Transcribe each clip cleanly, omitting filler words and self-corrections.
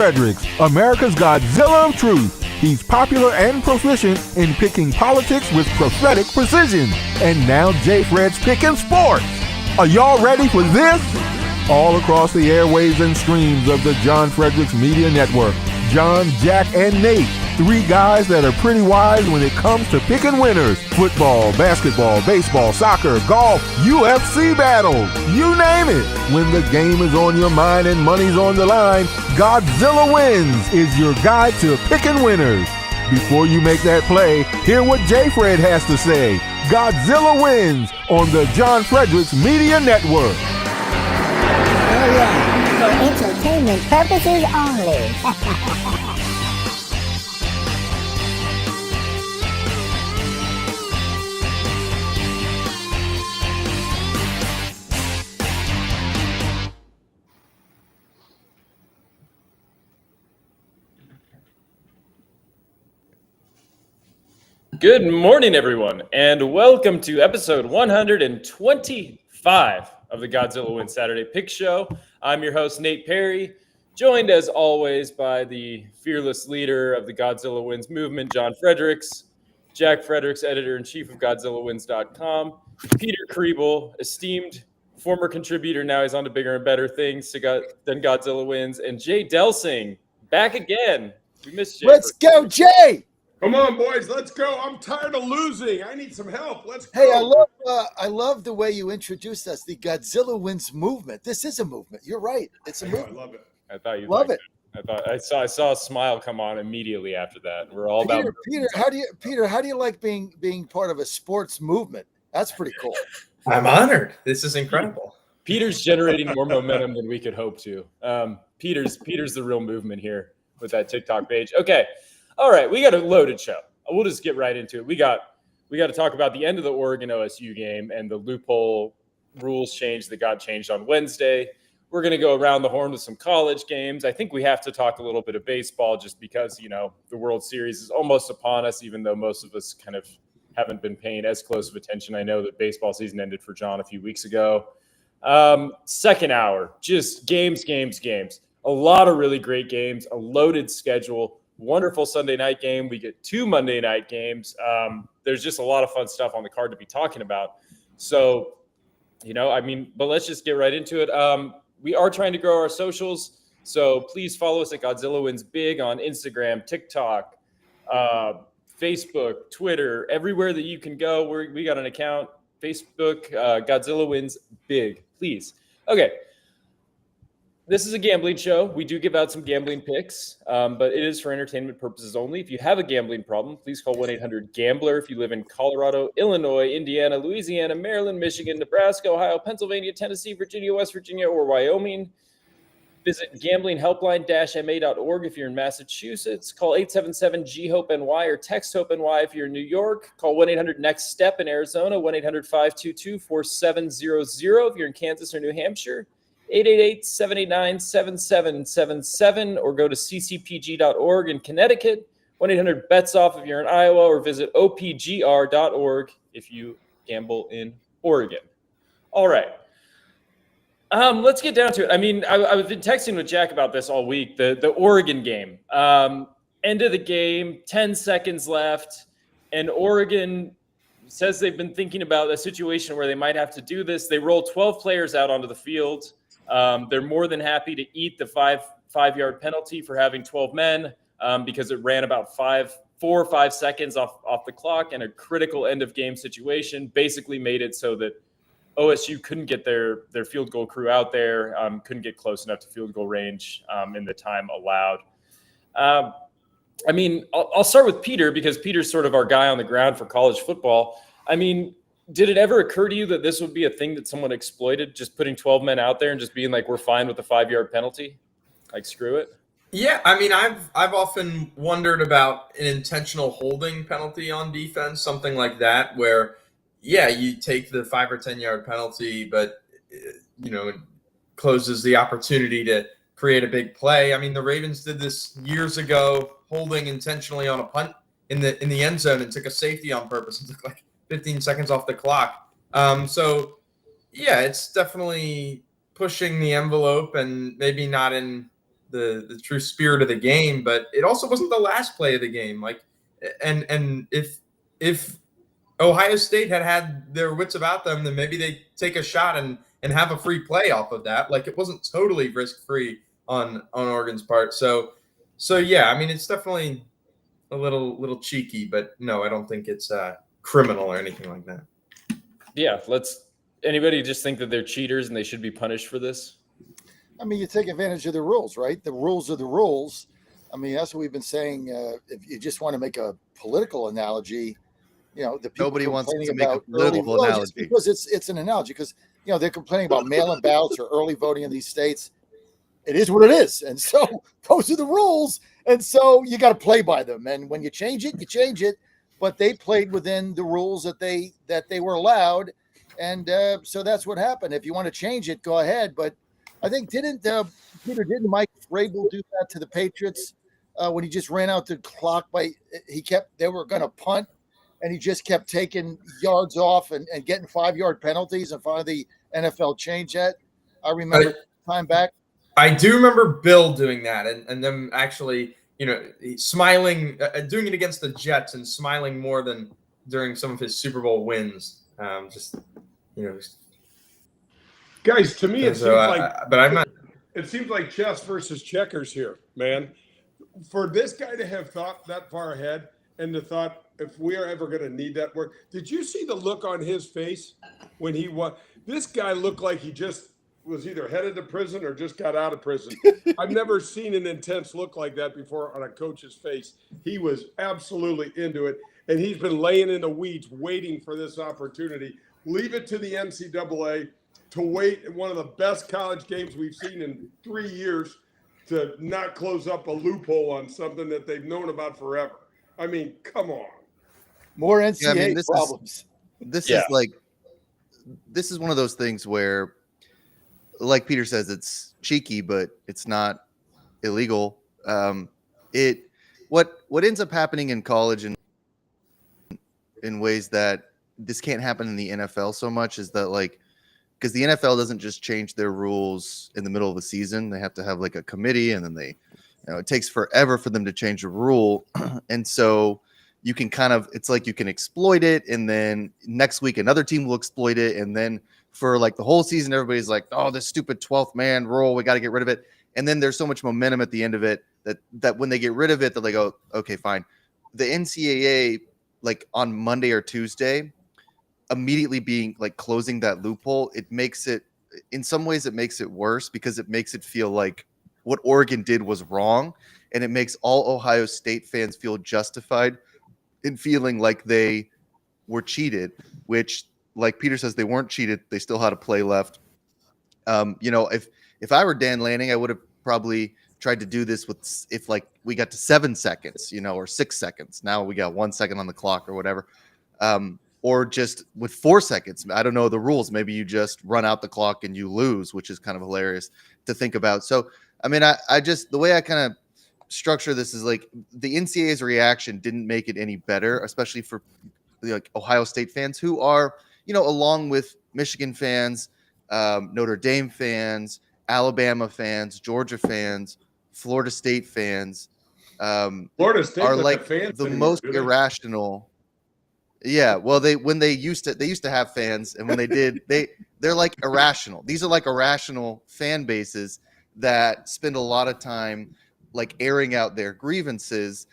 Fredericks, America's Godzilla of Truth. He's popular and proficient in picking politics with prophetic precision. And now J. Fred's picking sports. Are y'all ready for this? All across the airwaves and streams of the John Fredericks Media Network, John, Jack, and Nate, three guys that are pretty wise when it comes to picking winners. Football, basketball, baseball, soccer, golf, UFC battles, you name it. When the game is on your mind and money's on the line, Godzilla Wins is your guide to picking winners. Before you make that play, hear what J. Fred has to say. Godzilla Wins on the John Fredericks Media Network. Oh yeah, for entertainment purposes only. Good morning, everyone, and welcome to episode 125 of the Godzilla Wins Saturday Pick Show. I'm your host, Nate Perry, joined as always by the fearless leader of the Godzilla Wins movement, John Fredericks, Jack Fredericks, editor-in-chief of GodzillaWins.com, Peter Kriebel, esteemed former contributor, now he's on to bigger and better things than Godzilla Wins, and Jay Delsing, back again. We missed Jay. Let's go, Jay! Come on, boys, let's go. I'm tired of losing. I need some help. Let's go. Hey, I love the way you introduced us, the Godzilla Wins movement. This is a movement. You're right. It's a movement. I love it. I thought you'd love like it. I saw a smile come on immediately after that. We're all about Peter, how do you like being part of a sports movement? That's pretty cool. I'm honored. This is incredible. Peter's generating more momentum than we could hope to. Peter's the real movement here with that TikTok page. Okay. All right, we got a loaded show. We'll just get right into it. We got to talk about the end of the Oregon OSU game and the loophole rules change that got changed on Wednesday. We're going to go around the horn with some college games. I think we have to talk a little bit of baseball just because, the World Series is almost upon us, even though most of us kind of haven't been paying as close of attention. I know that baseball season ended for John a few weeks ago. Second hour, just games. A lot of really great games, a loaded schedule. Wonderful Sunday night game. We get 2 Monday night games. There's just a lot of fun stuff on the card to be talking about. So, but let's just get right into it. We are trying to grow our socials. So please follow us at Godzilla Wins Big on Instagram, TikTok, Facebook, Twitter, everywhere that you can go. We got an account, Facebook, Godzilla Wins Big, please. Okay. This is a gambling show. We do give out some gambling picks, but it is for entertainment purposes only. If you have a gambling problem, please call 1-800-GAMBLER. If you live in Colorado, Illinois, Indiana, Louisiana, Maryland, Michigan, Nebraska, Ohio, Pennsylvania, Tennessee, Virginia, West Virginia, or Wyoming, visit gamblinghelpline-ma.org. If you're in Massachusetts, call 877-GHOPE-NY or text HOPE-NY. If you're in New York, call 1-800-NEXT-STEP in Arizona, 1-800-522-4700. If you're in Kansas or New Hampshire, 888-789-7777 or go to ccpg.org in Connecticut, 1-800-BETS-OFF if you're in Iowa, or visit opgr.org if you gamble in Oregon. All right. Let's get down to it. I mean, I've been texting with Jack about this all week, the Oregon game. End of the game, 10 seconds left, and Oregon says they've been thinking about a situation where they might have to do this. They roll 12 players out onto the field. They're more than happy to eat the five-yard penalty for having 12 men because it ran about 4 or 5 seconds off the clock, and a critical end of game situation basically made it so that OSU couldn't get their field goal crew out there, couldn't get close enough to field goal range in the time allowed. I'll start with Peter because Peter's sort of our guy on the ground for college football. I mean, did it ever occur to you that this would be a thing that someone exploited, just putting 12 men out there and just being like, we're fine with the 5-yard penalty? Like, screw it? Yeah, I mean, I've often wondered about an intentional holding penalty on defense, something like that, where, yeah, you take the 5 or 10-yard penalty, but, it closes the opportunity to create a big play. I mean, the Ravens did this years ago, holding intentionally on a punt in the end zone and took a safety on purpose and took like 15 seconds off the clock. So, yeah, it's definitely pushing the envelope and maybe not in the true spirit of the game. But it also wasn't the last play of the game. Like, and if Ohio State had their wits about them, then maybe they take a shot and have a free play off of that. Like, it wasn't totally risk free on Oregon's part. So yeah, I mean, it's definitely a little cheeky, but no, I don't think it's criminal or anything like that. Yeah, anybody just think that they're cheaters and they should be punished for this? I mean, you take advantage of the rules, right? The rules are the rules. I mean, that's what we've been saying. If you just want to make a political analogy, the people Nobody wants complaining to make a about political early, analogy. because it's an analogy, because they're complaining about mail-in ballots or early voting in these states. It is what it is, and so those are the rules, and so you got to play by them. And when you change it, you change it. But they played within the rules that they were allowed, and so that's what happened. If you want to change it, go ahead. But I think didn't Mike Vrabel do that to the Patriots when he just ran out the clock they were going to punt, and he just kept taking yards off and getting 5-yard penalties, and finally the NFL changed that. I remember time back. I do remember Bill doing that, and them actually, smiling, doing it against the Jets and smiling more than during some of his Super Bowl wins. Guys, to me, it seems but I'm not. It seems like chess versus checkers here, man. For this guy to have thought that far ahead and to thought, if we are ever going to need that word, did you see the look on his face when he was? This guy looked like he just was either headed to prison or just got out of prison. I've never seen an intense look like that before on a coach's face. He was absolutely into it, and he's been laying in the weeds waiting for this opportunity. Leave it to the NCAA to wait in one of the best college games we've seen in 3 years to not close up a loophole on something that they've known about forever. I mean, come on. More NCAA problems. This is one of those things where, like Peter says, it's cheeky, but it's not illegal. What ends up happening in college and in ways that this can't happen in the NFL so much is that, like, because the NFL doesn't just change their rules in the middle of the season. They have to have like a committee, and then it takes forever for them to change a rule. And so you can it's like you can exploit it, and then next week another team will exploit it, and then for like the whole season, everybody's like, oh, this stupid 12th man rule, we got to get rid of it. And then there's so much momentum at the end of it that when they get rid of it, that they go, okay, fine. The NCAA, like on Monday or Tuesday, immediately being like closing that loophole, it makes it, in some ways it makes it worse, because it makes it feel like what Oregon did was wrong. And it makes all Ohio State fans feel justified in feeling like they were cheated, which, like Peter says, they weren't cheated. They still had a play left. If I were Dan Lanning, I would have probably tried to do this if like we got to 7 seconds, or 6 seconds. Now we got 1 second on the clock or whatever. Or just with 4 seconds. I don't know the rules. Maybe you just run out the clock and you lose, which is kind of hilarious to think about. So, I mean, I just, the way I kind of structure this is like the NCAA's reaction didn't make it any better, especially for like Ohio State fans who are, along with Michigan fans, Notre Dame fans, Alabama fans, Georgia fans, Florida State fans, Florida State are like the most irrational. Yeah, well, they used to have fans, and when they did, they're like irrational. These are like irrational fan bases that spend a lot of time like airing out their grievances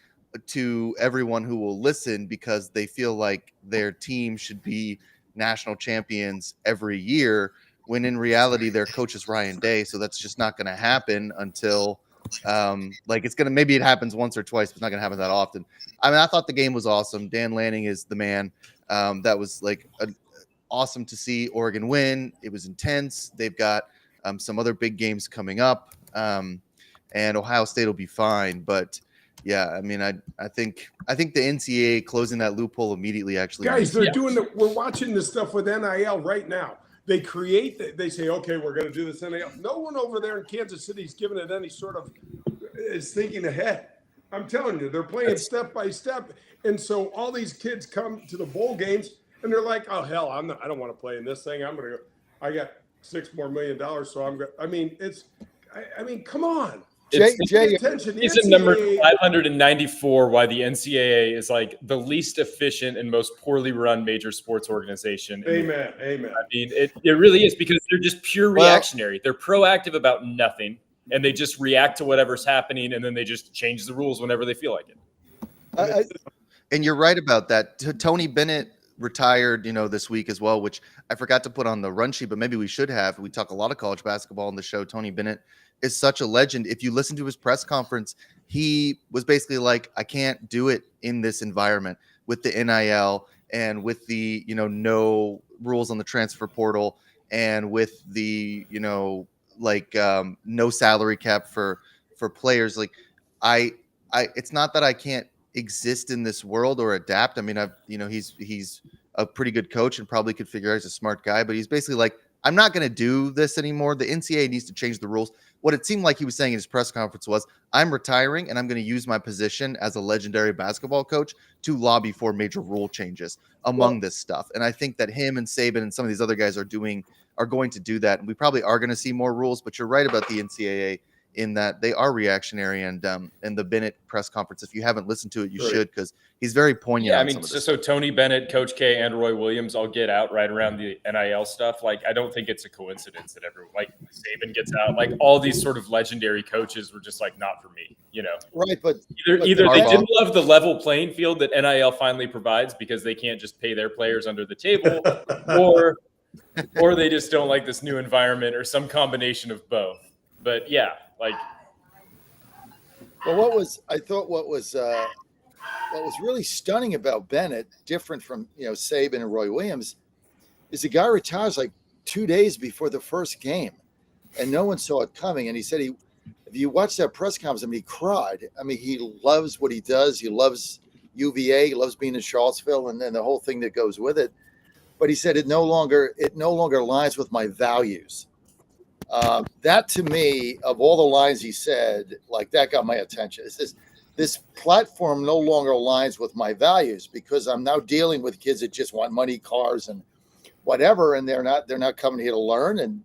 to everyone who will listen, because they feel like their team should be national champions every year, when in reality their coach is Ryan Day. So that's just not going to happen until maybe it happens once or twice, but it's not going to happen that often. I mean, I thought the game was awesome. Dan Lanning is the man. That was like awesome to see Oregon win. It was intense. They've got some other big games coming up, and Ohio State will be fine. But yeah, I mean, I think the NCAA closing that loophole immediately actually. Guys, we're watching this stuff with NIL right now. They they say, okay, we're going to do this NIL. No one over there in Kansas City is giving it any sort of is thinking ahead. I'm telling you, they're playing step by step. And so all these kids come to the bowl games and they're like, oh, hell, I don't want to play in this thing. I'm going to go. I got $6 more million. So I'm going to, I mean, come on. Jay, Attention, the Reason number NCAA 594 why the NCAA is like the least efficient and most poorly run major sports organization. Amen. I mean, it really is because they're just pure reactionary. They're proactive about nothing, and they just react to whatever's happening, and then they just change the rules whenever they feel like it. And you're right about that. Tony Bennett retired, this week as well, which I forgot to put on the run sheet, but maybe we should have. We talk a lot of college basketball on the show. Tony Bennett is such a legend. If you listen to his press conference, he was basically like, I can't do it in this environment with the NIL and with the, no rules on the transfer portal and with the, no salary cap for players. Like it's not that I can't exist in this world or adapt. I mean, he's a pretty good coach and probably could figure out he's a smart guy, but he's basically like, I'm not going to do this anymore. The NCAA needs to change the rules. What it seemed like he was saying in his press conference was, I'm retiring and I'm going to use my position as a legendary basketball coach to lobby for major rule changes among this stuff. And I think that him and Saban and some of these other guys are going to do that. And we probably are going to see more rules, but you're right about the NCAA in that they are reactionary. And the Bennett press conference, if you haven't listened to it, you should, because he's very poignant. Yeah, I mean, so Tony Bennett, Coach K, and Roy Williams all get out right around the NIL stuff. Like, I don't think it's a coincidence that everyone, like Saban gets out. Like, all these sort of legendary coaches were just like, not for me, Right, but either they didn't love the level playing field that NIL finally provides because they can't just pay their players under the table, or they just don't like this new environment, or some combination of both. But yeah, like. Well, what was really stunning about Bennett, different from Saban and Roy Williams, is the guy retires like 2 days before the first game, and no one saw it coming. And he said if you watch that press conference, he cried. I mean, he loves what he does. He loves UVA. He loves being in Charlottesville, and then the whole thing that goes with it. But he said it no longer aligns with my values. That to me, of all the lines he said, like that got my attention. It says, this platform no longer aligns with my values because I'm now dealing with kids that just want money, cars, and whatever, and they're not coming here to learn. And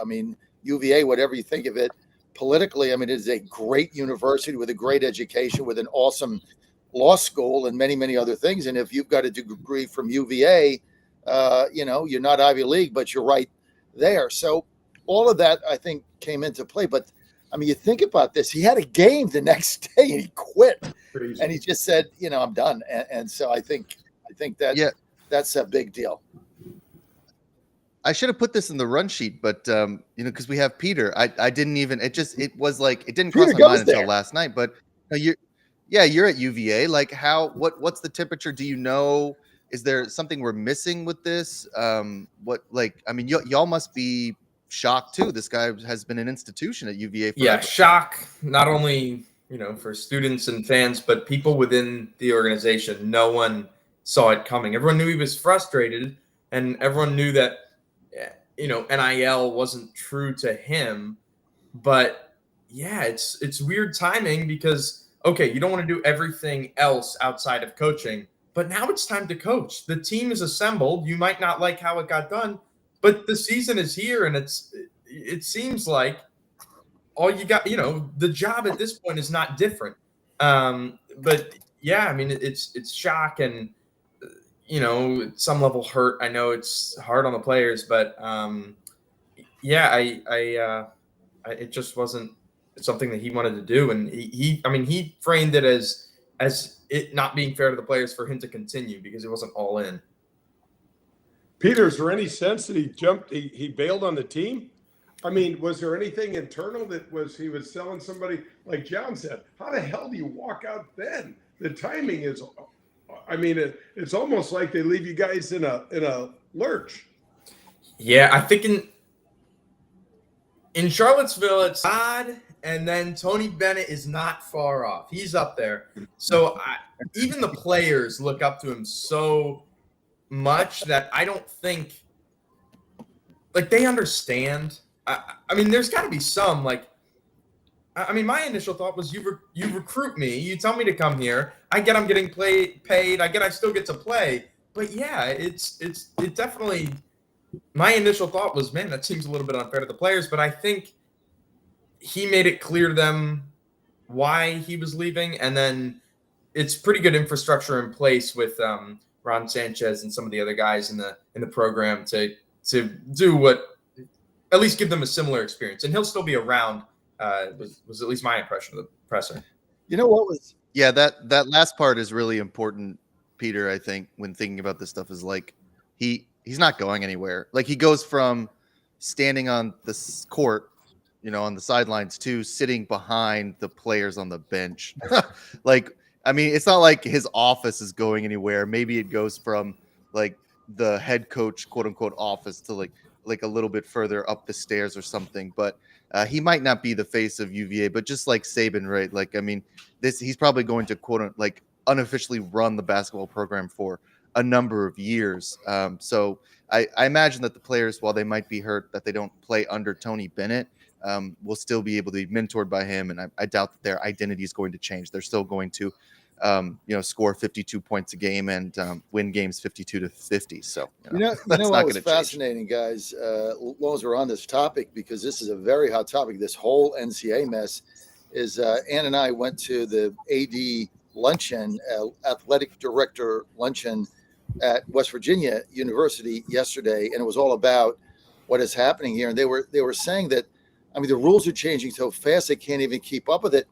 I mean, UVA, whatever you think of it politically, I mean, it is a great university with a great education, with an awesome law school and many, many other things. And if you've got a degree from UVA, you're not Ivy League, but you're right there. So all of that, I think, came into play. But I mean, you think about this, he had a game the next day and he quit. Crazy. And he just said, I'm done. And so I think that that's a big deal. I should have put this in the run sheet, but because we have Peter, I didn't even, it was like, it didn't cross my mind until last night, but you're at UVA. Like what's the temperature? Do you know, is there something we're missing with this? Y'all must be shocked too. This guy has been an institution at UVA forever. Yeah, shock, not only for students and fans, but people within the organization. No one saw it coming. Everyone knew he was frustrated, and everyone knew that NIL wasn't true to him. But yeah, it's weird timing because you don't want to do everything else outside of coaching, but now it's time to coach. The team is assembled. You might not like how it got done, but the season is here, and it seems like all you got, the job at this point is not different. But yeah, I mean, it's shock and, at some level hurt. I know it's hard on the players, but it just wasn't something that he wanted to do. And he framed it as it not being fair to the players for him to continue because it wasn't all in. Peter, is there any sense that he bailed on the team? I mean, was there anything internal that he was telling somebody, like John said, how the hell do you walk out then? The timing is, I mean, it's almost like they leave you guys in a lurch. Yeah, I think in Charlottesville, it's odd, and then Tony Bennett is not far off. He's up there. So even the players look up to him so much that I don't think they understand. I mean, there's got to be some my initial thought was you recruit me, you tell me to come here, I'm getting paid, I still get to play. But yeah, it definitely, my initial thought was, man, that seems a little bit unfair to the players. But I think he made it clear to them why he was leaving, and then it's pretty good infrastructure in place with Ron Sanchez and some of the other guys in the program to do what, at least give them a similar experience. And he'll still be around. Was at least my impression of the presser. You know what was? Yeah, that last part is really important, Peter. I think when thinking about this stuff is like he's not going anywhere. Like he goes from standing on the court, on the sidelines to sitting behind the players on the bench. Like, I mean, it's not like his office is going anywhere. Maybe it goes from like the head coach, quote unquote, office to like a little bit further up the stairs or something. But he might not be the face of UVA, but just like Saban, right? Like, I mean, he's probably going to like unofficially run the basketball program for a number of years. So I imagine that the players, while they might be hurt that they don't play under Tony Bennett, will still be able to be mentored by him. And I doubt that their identity is going to change. They're still going to, score 52 points a game and win games 52-50. So, What was fascinating, guys, as long as we're on this topic, because this is a very hot topic, this whole NCAA mess, is Ann and I went to the AD luncheon, athletic director luncheon at West Virginia University yesterday, and it was all about what is happening here. And they were saying that, I mean, the rules are changing so fast they can't even keep up with it.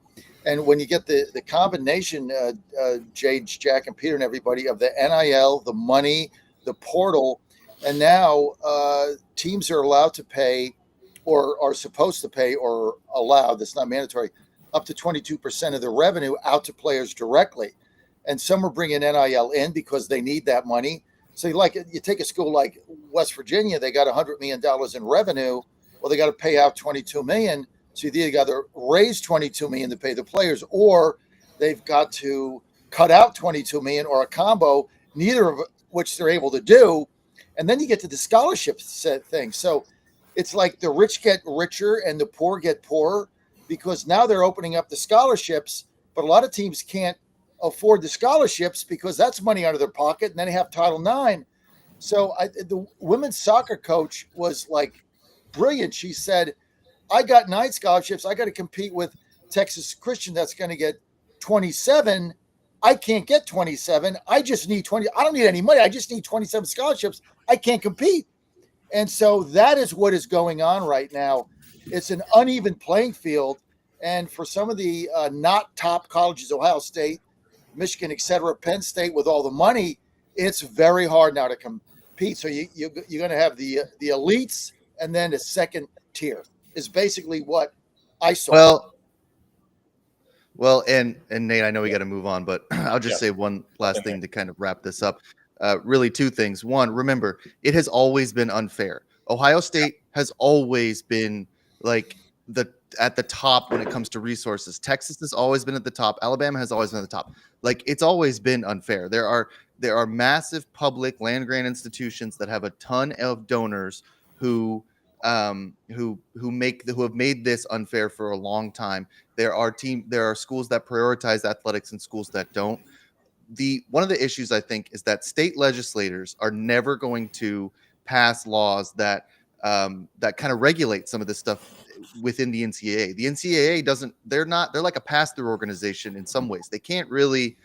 And when you get the combination, Jade, Jack, and Peter, and everybody, of the NIL, the money, the portal, and now teams are allowed to pay, or are supposed to pay, or allowed, that's not mandatory, up to 22% of their revenue out to players directly. And some are bringing NIL in because they need that money. So you take a school like West Virginia, they got $100 million in revenue. Well, they got to pay out $22 million. So you either got to raise $22 million to pay the players, or they've got to cut out $22 million, or a combo, neither of which they're able to do. And then you get to the scholarship thing. So it's like the rich get richer and the poor get poorer, because now they're opening up the scholarships, but a lot of teams can't afford the scholarships because that's money out of their pocket, and then they have Title IX. So the women's soccer coach was like brilliant. She said, I got 9 scholarships. I got to compete with Texas Christian that's going to get 27. I can't get 27. I just need 20. I don't need any money. I just need 27 scholarships. I can't compete. And so that is what is going on right now. It's an uneven playing field. And for some of the not top colleges, Ohio State, Michigan, et cetera, Penn State, with all the money, it's very hard now to compete. So you're going to have the elites, and then a second tier is basically what I saw. Well, and Nate, I know we got to move on, but I'll just say one last thing to kind of wrap this up. Really 2 things. One, remember, it has always been unfair. Ohio State has always been like at the top when it comes to resources. Texas has always been at the top. Alabama has always been at the top. Like, it's always been unfair. There are massive public land grant institutions that have a ton of donors who have made this unfair for a long time. There are schools that prioritize athletics and schools that don't. One of the issues, I think, is that state legislators are never going to pass laws that kind of regulate some of this stuff within the NCAA. The NCAA they're like a pass-through organization in some ways. They can't really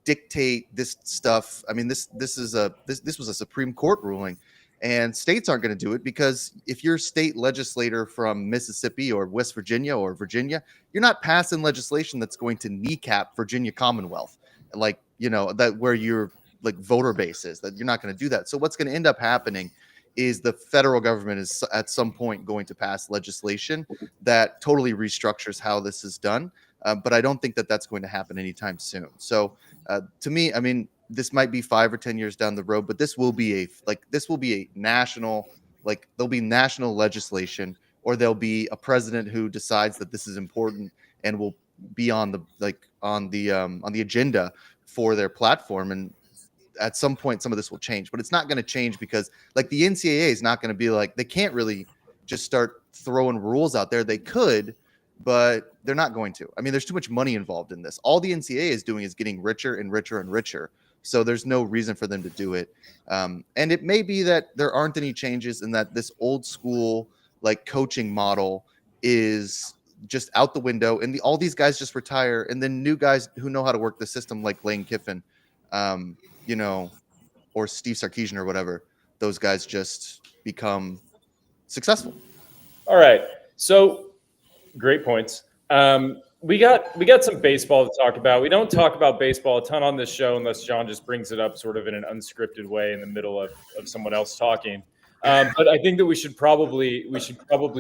dictate this stuff. I mean, this was a Supreme Court ruling. And states aren't going to do it, because if you're a state legislator from Mississippi or West Virginia or Virginia, you're not passing legislation that's going to kneecap Virginia Commonwealth, like, that where your like voter base is. That you're not going to do that. So what's going to end up happening is the federal government is at some point going to pass legislation that totally restructures how this is done. But I don't think that that's going to happen anytime soon. So to me, I mean, this might be 5 or 10 years down the road, but this will be a national, like, there'll be national legislation, or there'll be a president who decides that this is important and will be on the agenda for their platform. And at some point, some of this will change, but it's not going to change because, like, the NCAA is not going to be like, they can't really just start throwing rules out there. They could, but they're not going to. I mean, there's too much money involved in this. All the NCAA is doing is getting richer and richer and richer. So there's no reason for them to do it. And it may be that there aren't any changes, and that this old school like coaching model is just out the window, and all these guys just retire, and then new guys who know how to work the system, like Lane Kiffin, or Steve Sarkisian or whatever, those guys just become successful. All right. So great points. We got some baseball to talk about. We don't talk about baseball a ton on this show unless John just brings it up sort of in an unscripted way in the middle of someone else talking. But I think that we should probably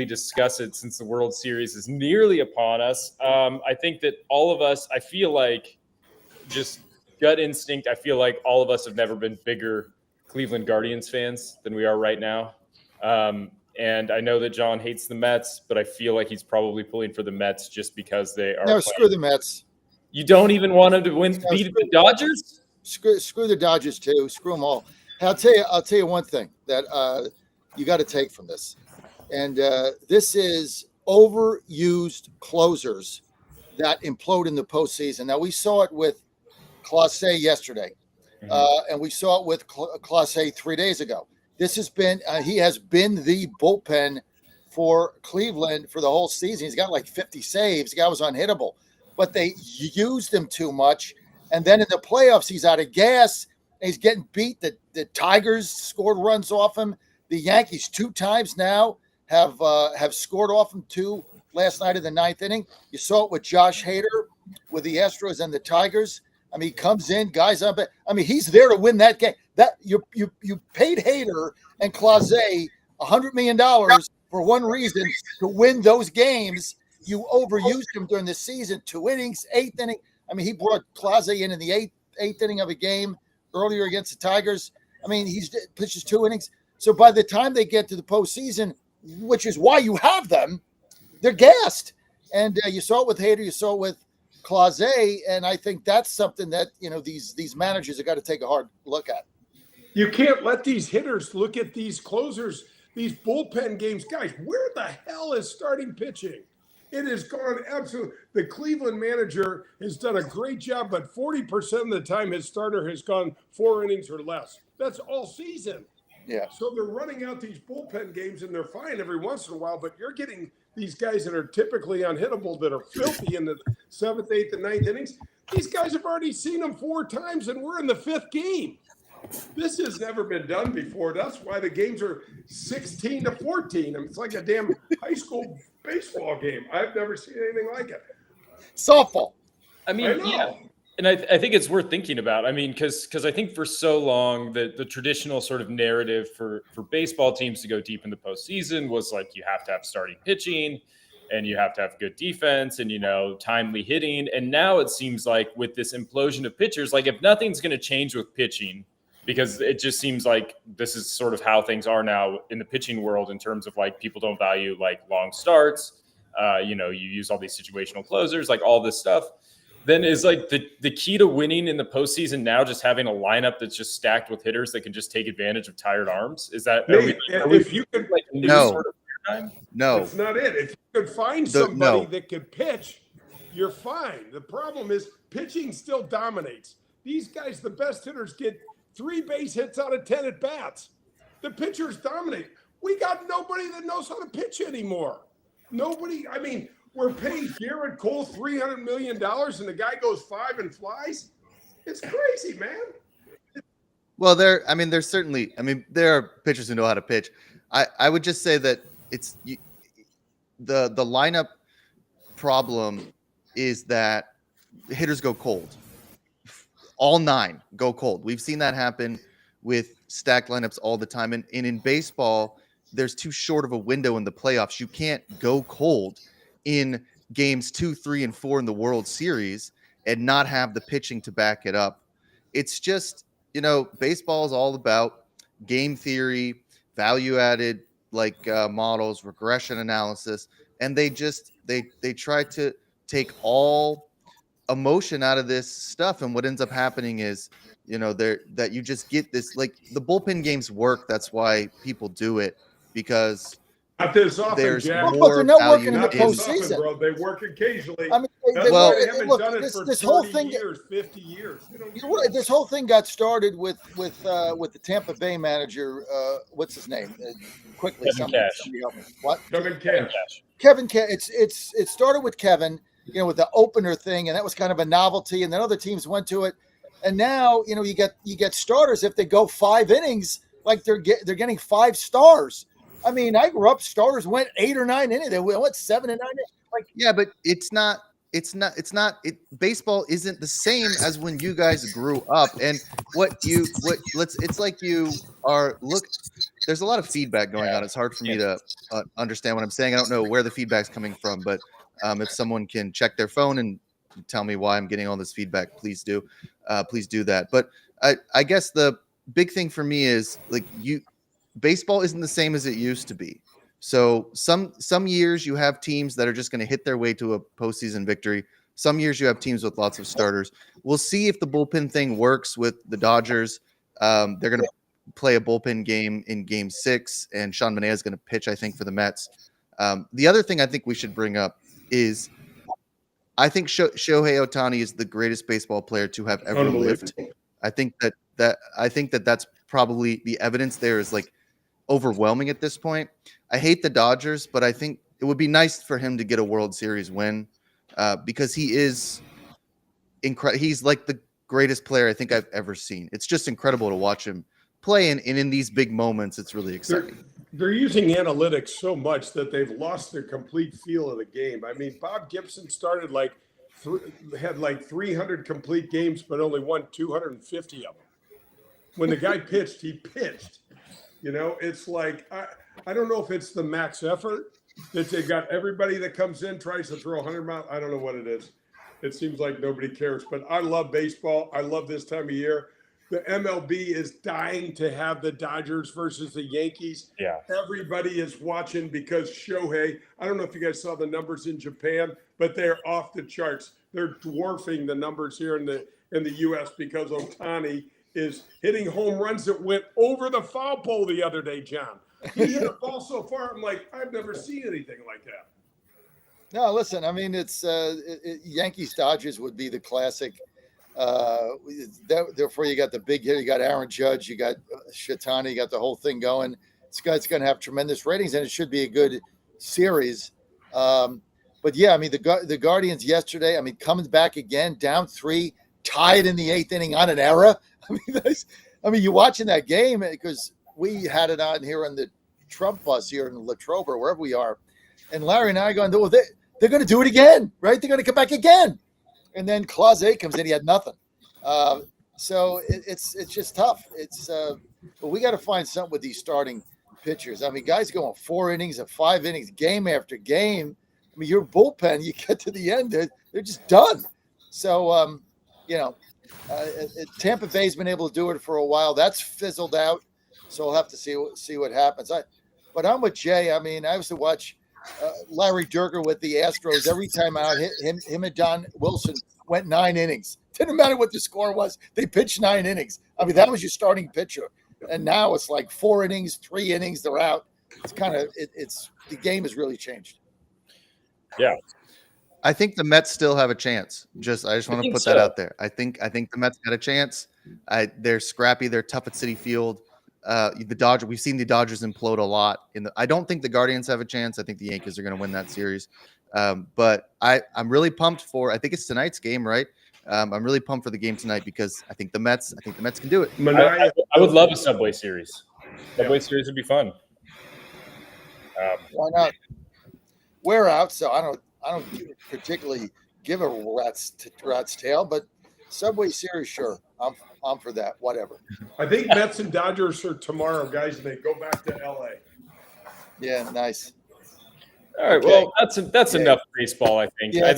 discuss it since the World Series is nearly upon us. I think that all of us, I feel like, just gut instinct, I feel like all of us have never been bigger Cleveland Guardians fans than we are right now. And I know that John hates the Mets, but I feel like he's probably pulling for the Mets just because they are. No, screw the Mets. You don't even want him to beat the Dodgers? Screw the Dodgers too. Screw them all. And I'll tell you one thing that you got to take from this, and this is overused closers that implode in the postseason. Now we saw it with Clase yesterday, and we saw it with Clase 3 days ago. This has been he has been the bullpen for Cleveland for the whole season. He's got like 50 saves. The guy was unhittable, but they used him too much. And then in the playoffs, he's out of gas. And he's getting beat. The Tigers scored runs off him. The Yankees 2 times now have scored off him 2 last night in the 9th inning. You saw it with Josh Hader with the Astros and the Tigers. I mean, he comes in, guys up. I mean, he's there to win that game. That you paid Hader and Clase $100 million for one reason, to win those games. You overused him during the season. 2 innings, 8th inning. I mean, he brought Clase in the eighth inning of a game earlier against the Tigers. I mean, he pitches 2 innings. So by the time they get to the postseason, which is why you have them, they're gassed. And you saw it with Hader, you saw it with Clase, and I think that's something that these managers have got to take a hard look at. You can't let these hitters look at these closers, these bullpen games. Guys, where the hell is starting pitching? It has gone absolutely. The Cleveland manager has done a great job, but 40% of the time his starter has gone 4 innings or less. That's all season. Yeah. So they're running out these bullpen games, and they're fine every once in a while, but you're getting these guys that are typically unhittable that are filthy in the 7th, 8th, and 9th innings. These guys have already seen them 4 times, and we're in the 5th game. This has never been done before. That's why the games are 16-14. I mean, it's like a damn high school baseball game. I've never seen anything like it. Softball. I mean, yeah. And I think it's worth thinking about. I mean, because I think for so long the traditional sort of narrative for baseball teams to go deep in the postseason was like you have to have starting pitching and you have to have good defense and, timely hitting. And now it seems like with this implosion of pitchers, like if nothing's going to change with pitching, because it just seems like this is sort of how things are now in the pitching world in terms of like people don't value like long starts. You use all these situational closers, like all this stuff. Then is like the key to winning in the postseason now just having a lineup that's just stacked with hitters that can just take advantage of tired arms? Is that if you could like no, sort of paradigm? No, that's not it. If you could find somebody that could pitch, you're fine. The problem is pitching still dominates. These guys, the best hitters, get 3 base hits out of 10 at bats. The pitchers dominate. We got nobody that knows how to pitch anymore. Nobody. I mean, we're paying Garrett Cole $300 million, and the guy goes 5 and flies. It's crazy, man. Well, there are pitchers who know how to pitch. I would just say that it's the lineup problem is that hitters go cold. All 9 go cold. We've seen that happen with stacked lineups all the time. And in baseball, there's too short of a window in the playoffs. You can't go cold in games 2, 3, and 4 in the World Series and not have the pitching to back it up. It's just, baseball is all about game theory, value-added models, regression analysis, and they try to take all emotion out of this stuff. And what ends up happening is, that you just get this, like the bullpen games work. That's why people do it, because not this often, there's Jack. more they're not value working in the Not this postseason. often, bro. They work occasionally. I mean, That's Well, why they haven't look, done it for this 30 whole thing. years, 50 years. They don't You're right. This whole thing got started with the Tampa Bay manager. What's his name? Quickly, Kevin somebody Cash. help me. What? Come in Kevin cash. Cash. Kevin. It started with Kevin. With the opener thing, and that was kind of a novelty. And then other teams went to it, and now you get starters if they go 5 innings, like they're getting 5 stars. I mean, I grew up, starters went 8 or 9 innings. They went 7 and 9 innings. Like, yeah, but it's not. Baseball isn't the same as when you guys grew up. And it's like you are there's a lot of feedback going on. It's hard for me to understand what I'm saying. I don't know where the feedback's coming from, but if someone can check their phone and tell me why I'm getting all this feedback, please do that. But I guess the big thing for me is baseball isn't the same as it used to be. So some years you have teams that are just going to hit their way to a postseason victory. Some years you have teams with lots of starters. We'll see if the bullpen thing works with the Dodgers. They're going to play a bullpen game in Game 6, and Sean Manaea is going to pitch, I think, for the Mets. The other thing I think we should bring up is I think Shohei Ohtani is the greatest baseball player to have ever lived. I think that's probably the evidence there is overwhelming at this point. I hate the Dodgers, but I think it would be nice for him to get a World Series win because he is incredible. He's like the greatest player I think I've ever seen. It's just incredible to watch him play, and in these big moments, it's really exciting. They're using analytics so much that they've lost their complete feel of the game. I mean, Bob Gibson started had 300 complete games, but only won 250 of them. When the guy pitched, he pitched. It's like, I don't know if it's the max effort that they've got everybody that comes in, tries to throw 100 miles. I don't know what it is. It seems like nobody cares, but I love baseball. I love this time of year. The MLB is dying to have the Dodgers versus the Yankees. Yeah. Everybody is watching because Shohei, I don't know if you guys saw the numbers in Japan, but they're off the charts. They're dwarfing the numbers here in the U.S. because Ohtani is hitting home runs that went over the foul pole the other day, John. He hit a ball so far, I'm like, I've never seen anything like that. No, listen, I mean, it's Yankees Dodgers would be the classic. Therefore, you got the big hit, you got Aaron Judge, you got Shatani, you got the whole thing going. This guy's going to have tremendous ratings, and it should be a good series. But yeah, I mean, the Guardians yesterday, I mean, coming back again, down 3, tied in the 8th inning on an error. I mean, you're watching that game because we had it on here on the Trump bus here in Latrobe or wherever we are. And Larry and I going, well, they're going to do it again, right? They're going to come back again. And then Clause A comes in, he had nothing. So it's just tough. But we got to find something with these starting pitchers. I mean, guys going 4 innings and 5 innings, game after game. I mean, your bullpen, you get to the end, they're just done. So, Tampa Bay's been able to do it for a while. That's fizzled out. So we'll have to see what happens. But I'm with Jay. I mean, I used to watch Larry Durger with the Astros every time out. Him and Don Wilson went 9 innings. Didn't matter what the score was. They pitched 9 innings. I mean, that was your starting pitcher. And now it's like 4 innings, 3 innings, they're out. It's kind of the game has really changed. Yeah. I think the Mets still have a chance. I just want to put that out there. I think the Mets got a chance. They're scrappy. They're tough at Citi Field. The Dodgers. We've seen the Dodgers implode a lot. I don't think the Guardians have a chance. I think the Yankees are going to win that series. But I'm really pumped for. I think it's tonight's game, right? I'm really pumped for the game tonight because I think the Mets can do it. I would love a Subway Series. Subway Series would be fun. Why not? We're out, so I don't particularly give a rat's tail, but Subway Series, sure. I'm for that. Whatever. I think Mets and Dodgers are tomorrow, guys, and they go back to LA. Yeah, nice. All right. Okay. Well, that's enough baseball, I think. Yeah,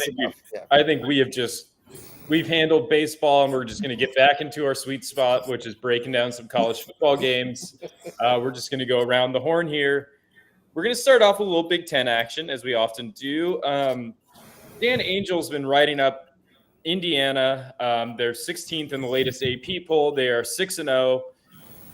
I think we've handled baseball, and we're just going to get back into our sweet spot, which is breaking down some college football games. We're just going to go around the horn here. We're going to start off with a little Big Ten action, as we often do. Dan Angel's been writing up Indiana. They're 16th in the latest AP poll. They are 6-0.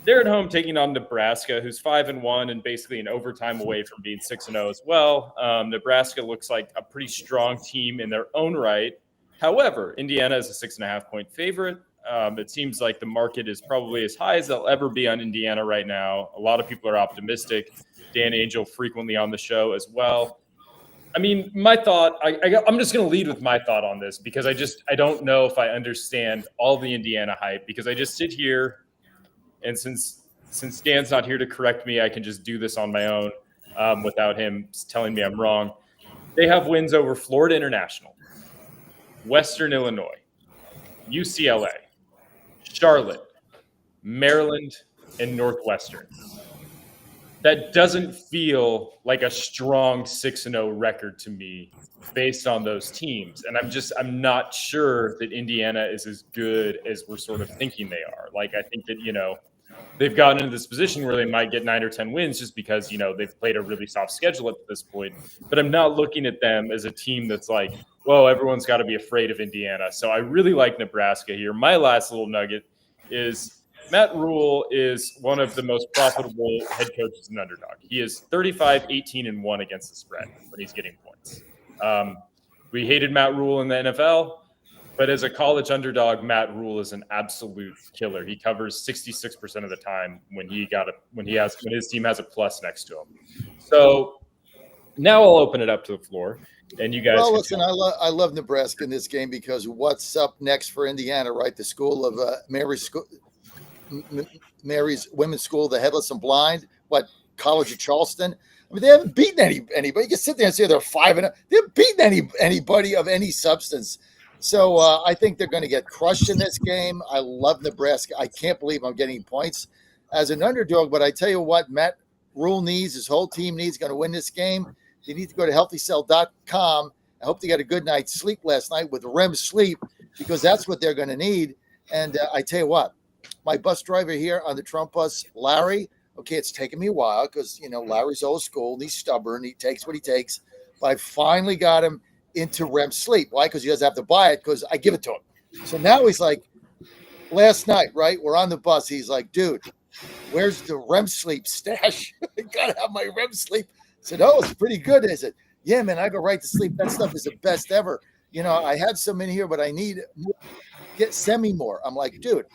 They're at home taking on Nebraska, who's 5-1 and basically an overtime away from being 6-0 as well. Nebraska looks like a pretty strong team in their own right. However, Indiana is a 6.5-point favorite. It seems like the market is probably as high as they'll ever be on Indiana right now. A lot of people are optimistic. Dan Angel frequently on the show as well. I mean, my thought, I'm just going to lead with my thought on this because I don't know if I understand all the Indiana hype because I just sit here and since Dan's not here to correct me, I can just do this on my own without him telling me I'm wrong. They have wins over Florida International, Western Illinois, UCLA, Charlotte, Maryland, and Northwestern. That doesn't feel like a strong 6-0 record to me based on those teams. And I'm not sure that Indiana is as good as we're sort of thinking they are. Like, I think that, they've gotten into this position where they might get 9 or 10 wins just because, they've played a really soft schedule at this point. But I'm not looking at them as a team that's like, whoa, everyone's got to be afraid of Indiana. So I really like Nebraska here. My last little nugget is Matt Rule is one of the most profitable head coaches in underdog. He is 35, 18, and 1 against the spread when he's getting points. We hated Matt Rule in the NFL. But as a college underdog, Matt Rule is an absolute killer. He covers 66% of the time when his team has a plus next to him. So now I'll open it up to the floor, and you guys. Well, listen, I love Nebraska in this game because what's up next for Indiana, right? The school of Mary's Women's School, the Headless and Blind. What, College of Charleston? I mean, they haven't beaten anybody. You can sit there and say they're 5-0. They haven't beaten anybody of any substance. So I think they're going to get crushed in this game. I love Nebraska. I can't believe I'm getting points as an underdog. But I tell you what, Matt Rule needs, his whole team needs, going to win this game. They need to go to healthycell.com. I hope they got a good night's sleep last night with REM sleep because that's what they're going to need. And I tell you what, my bus driver here on the Trump bus, Larry, okay, it's taken me a while because, Larry's old school and he's stubborn. He takes what he takes. But I finally got him into REM sleep. Why? Because he doesn't have to buy it because I give it to him. So now he's like, last night, right? We're on the bus. He's like, dude, where's the REM sleep stash? I got to have my REM sleep. I said, oh, it's pretty good. I said, yeah, man, I go right to sleep. That stuff is the best ever. I have some in here, but I need send me more. I'm like, dude,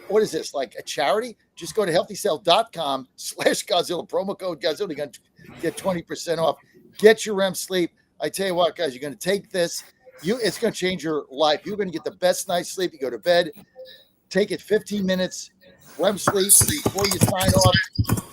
what is this? Like a charity? Just go to healthycell.com/Godzilla, promo code Godzilla. You're going to get 20% off. Get your REM sleep. I tell you what, guys, you're going to take this. It's going to change your life. You're going to get the best night's sleep. You go to bed, take it 15 minutes, REM sleep before you sign off.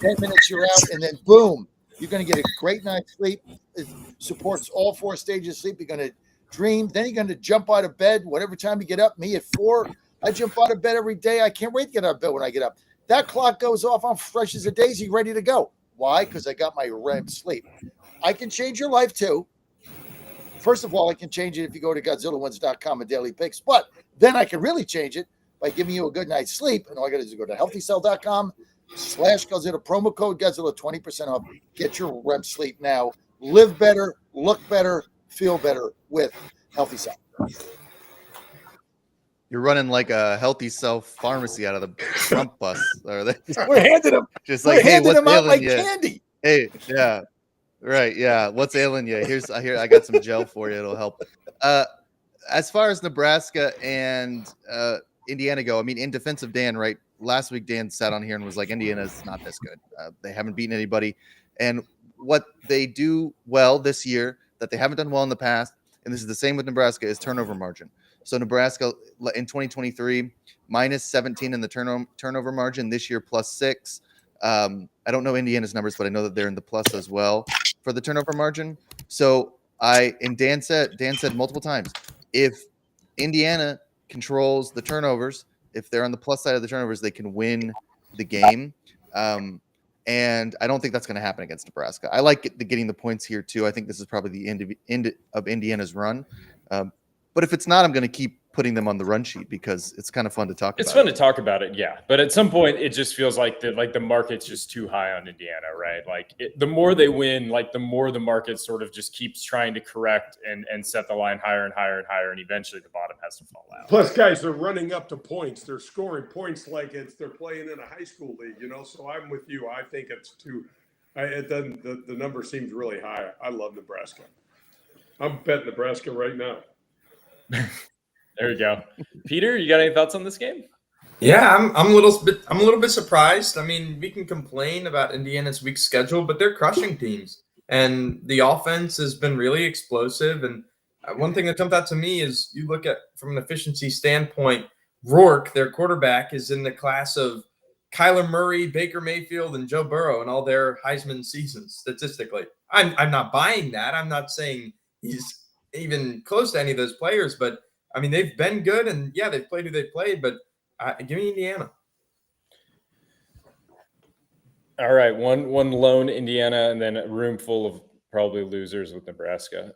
10 minutes, you're out, and then boom, you're going to get a great night's sleep. It supports all 4 stages of sleep. You're going to dream. Then you're going to jump out of bed whatever time you get up. Me at 4, I jump out of bed every day. I can't wait to get out of bed when I get up. That clock goes off. I'm fresh as a daisy, ready to go. Why? Because I got my REM sleep. I can change your life too. First of all, I can change it if you go to GodzillaWins.com and daily picks, but then I can really change it by giving you a good night's sleep. And all I got to do is go to healthycell.com/Godzilla, promo code Godzilla, 20% off. Get your REM sleep now. Live better, look better, feel better with Healthy Cell. You're running like a Healthy Cell pharmacy out of the Trump bus. We're handing them, just like, hey, what's them out like you? candy. Hey, yeah. Right, yeah. What's ailing you? I got some gel for you. It'll help. As far as Nebraska and Indiana go, I mean, in defense of Dan, right? Last week, Dan sat on here and was like, Indiana's not this good. They haven't beaten anybody. And what they do well this year that they haven't done well in the past, and this is the same with Nebraska, is turnover margin. So Nebraska in 2023, minus 17 in the turnover margin. This year, plus 6. I don't know Indiana's numbers, but I know that they're in the plus as well for the turnover margin. So Dan said multiple times, if Indiana controls the turnovers, if they're on the plus side of the turnovers, they can win the game. And I don't think that's going to happen against Nebraska. I like getting the points here too. I think this is probably the end of Indiana's run. But if it's not, I'm going to keep putting them on the run sheet because it's kind of fun to talk about. It's fun to talk about it, yeah. But at some point, it just feels like the market's just too high on Indiana, right? Like the more they win, like the more the market sort of just keeps trying to correct and set the line higher and higher and higher, and eventually the bottom has to fall out. Plus, guys, they're running up to points. They're scoring points like they're playing in a high school league, So I'm with you. I think it's too. It doesn't. The number seems really high. I love Nebraska. I'm betting Nebraska right now. There you go, Peter. You got any thoughts on this game? Yeah, I'm a little bit surprised. I mean, we can complain about Indiana's weak schedule, but they're crushing teams, and the offense has been really explosive. And one thing that jumped out to me is you look at from an efficiency standpoint, Rourke, their quarterback, is in the class of Kyler Murray, Baker Mayfield, and Joe Burrow in all their Heisman seasons statistically. I'm not buying that. I'm not saying he's even close to any of those players, but I mean, they've been good, and yeah, they've played who they've played, but give me Indiana. All right, one lone Indiana, and then a room full of probably losers with Nebraska.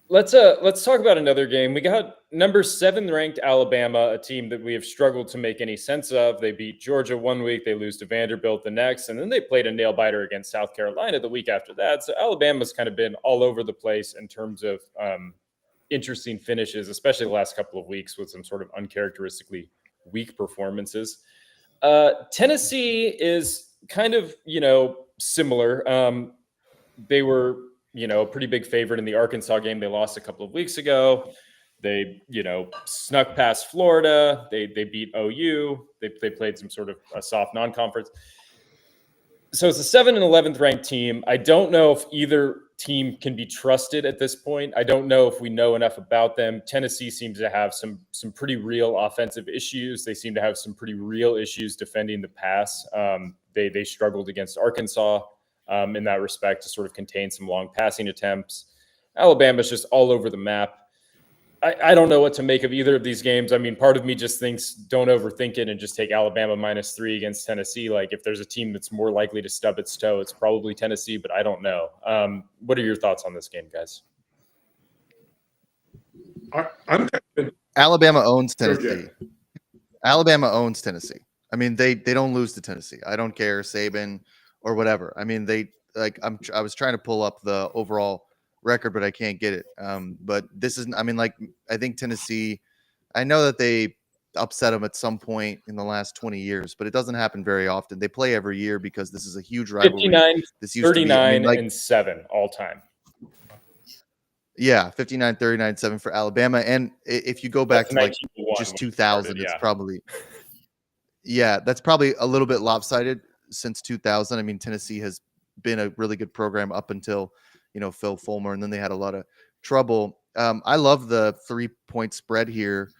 Let's talk about another game. We got number 7 ranked Alabama, a team that we have struggled to make any sense of. They beat Georgia one week, they lose to Vanderbilt the next, and then they played a nail biter against South Carolina the week after that. So Alabama's kind of been all over the place in terms of interesting finishes, especially the last couple of weeks with some sort of uncharacteristically weak performances. Tennessee is kind of, similar. They were, a pretty big favorite in the Arkansas game. They lost a couple of weeks ago. They, snuck past Florida. They beat OU. They played some sort of a soft non-conference. So it's a 7th and 11th ranked team. I don't know if either team can be trusted at this point. I don't know if we know enough about them. Tennessee seems to have some pretty real offensive issues. They seem to have some pretty real issues defending the pass. They struggled against Arkansas in that respect to sort of contain some long passing attempts. Alabama's just all over the map. I don't know what to make of either of these games. I mean, part of me just thinks don't overthink it and just take Alabama -3 against Tennessee. Like if there's a team that's more likely to stub its toe, it's probably Tennessee, but I don't know. What are your thoughts on this game, guys? Alabama owns Tennessee. Alabama owns Tennessee. I mean, they don't lose to Tennessee. I don't care, Saban or whatever. I mean, I was trying to pull up the overall record, but I can't get it. But this isn't, I think Tennessee, I know that they upset them at some point in the last 20 years, but it doesn't happen very often. They play every year because this is a huge rivalry. 39, and 7 all time. Yeah, 59, 39, 7 for Alabama. And if you go back to like just 2000, started, it's probably, that's probably a little bit lopsided since 2000. I mean, Tennessee has been a really good program up until Phil Fulmer, and then they had a lot of trouble. I love the 3-point spread here.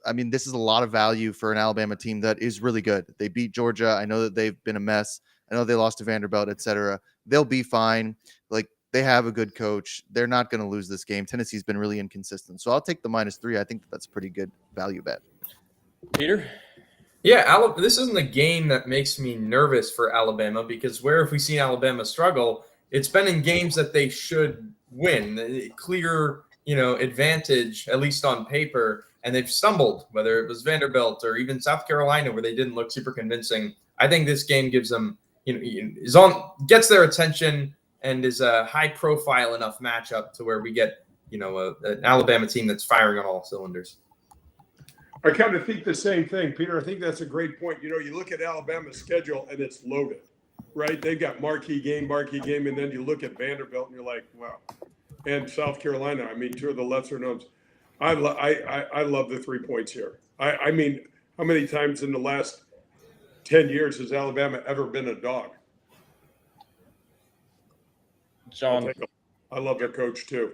I mean, this is a lot of value for an Alabama team that is really good. They beat Georgia. I know that they've been a mess. I know they lost to Vanderbilt, etc. They'll be fine. Like, they have a good coach. They're not going to lose this game. Tennessee's been really inconsistent. So I'll take the -3. I think that's a pretty good value bet. Peter? Yeah, this isn't a game that makes me nervous for Alabama because where have we seen Alabama struggle? It's been in games that they should win, clear, advantage, at least on paper, and they've stumbled, whether it was Vanderbilt or even South Carolina, where they didn't look super convincing. I think this game gives them, gets their attention and is a high-profile enough matchup to where we get, an Alabama team that's firing on all cylinders. I kind of think the same thing, Peter. I think that's a great point. You look at Alabama's schedule and it's loaded. Right, they've got marquee game, and then you look at Vanderbilt and you're like, wow. And South Carolina, I mean, 2 of the lesser knowns. I love the 3 points here. I mean, how many times in the last 10 years has Alabama ever been a dog? John, I love their coach too.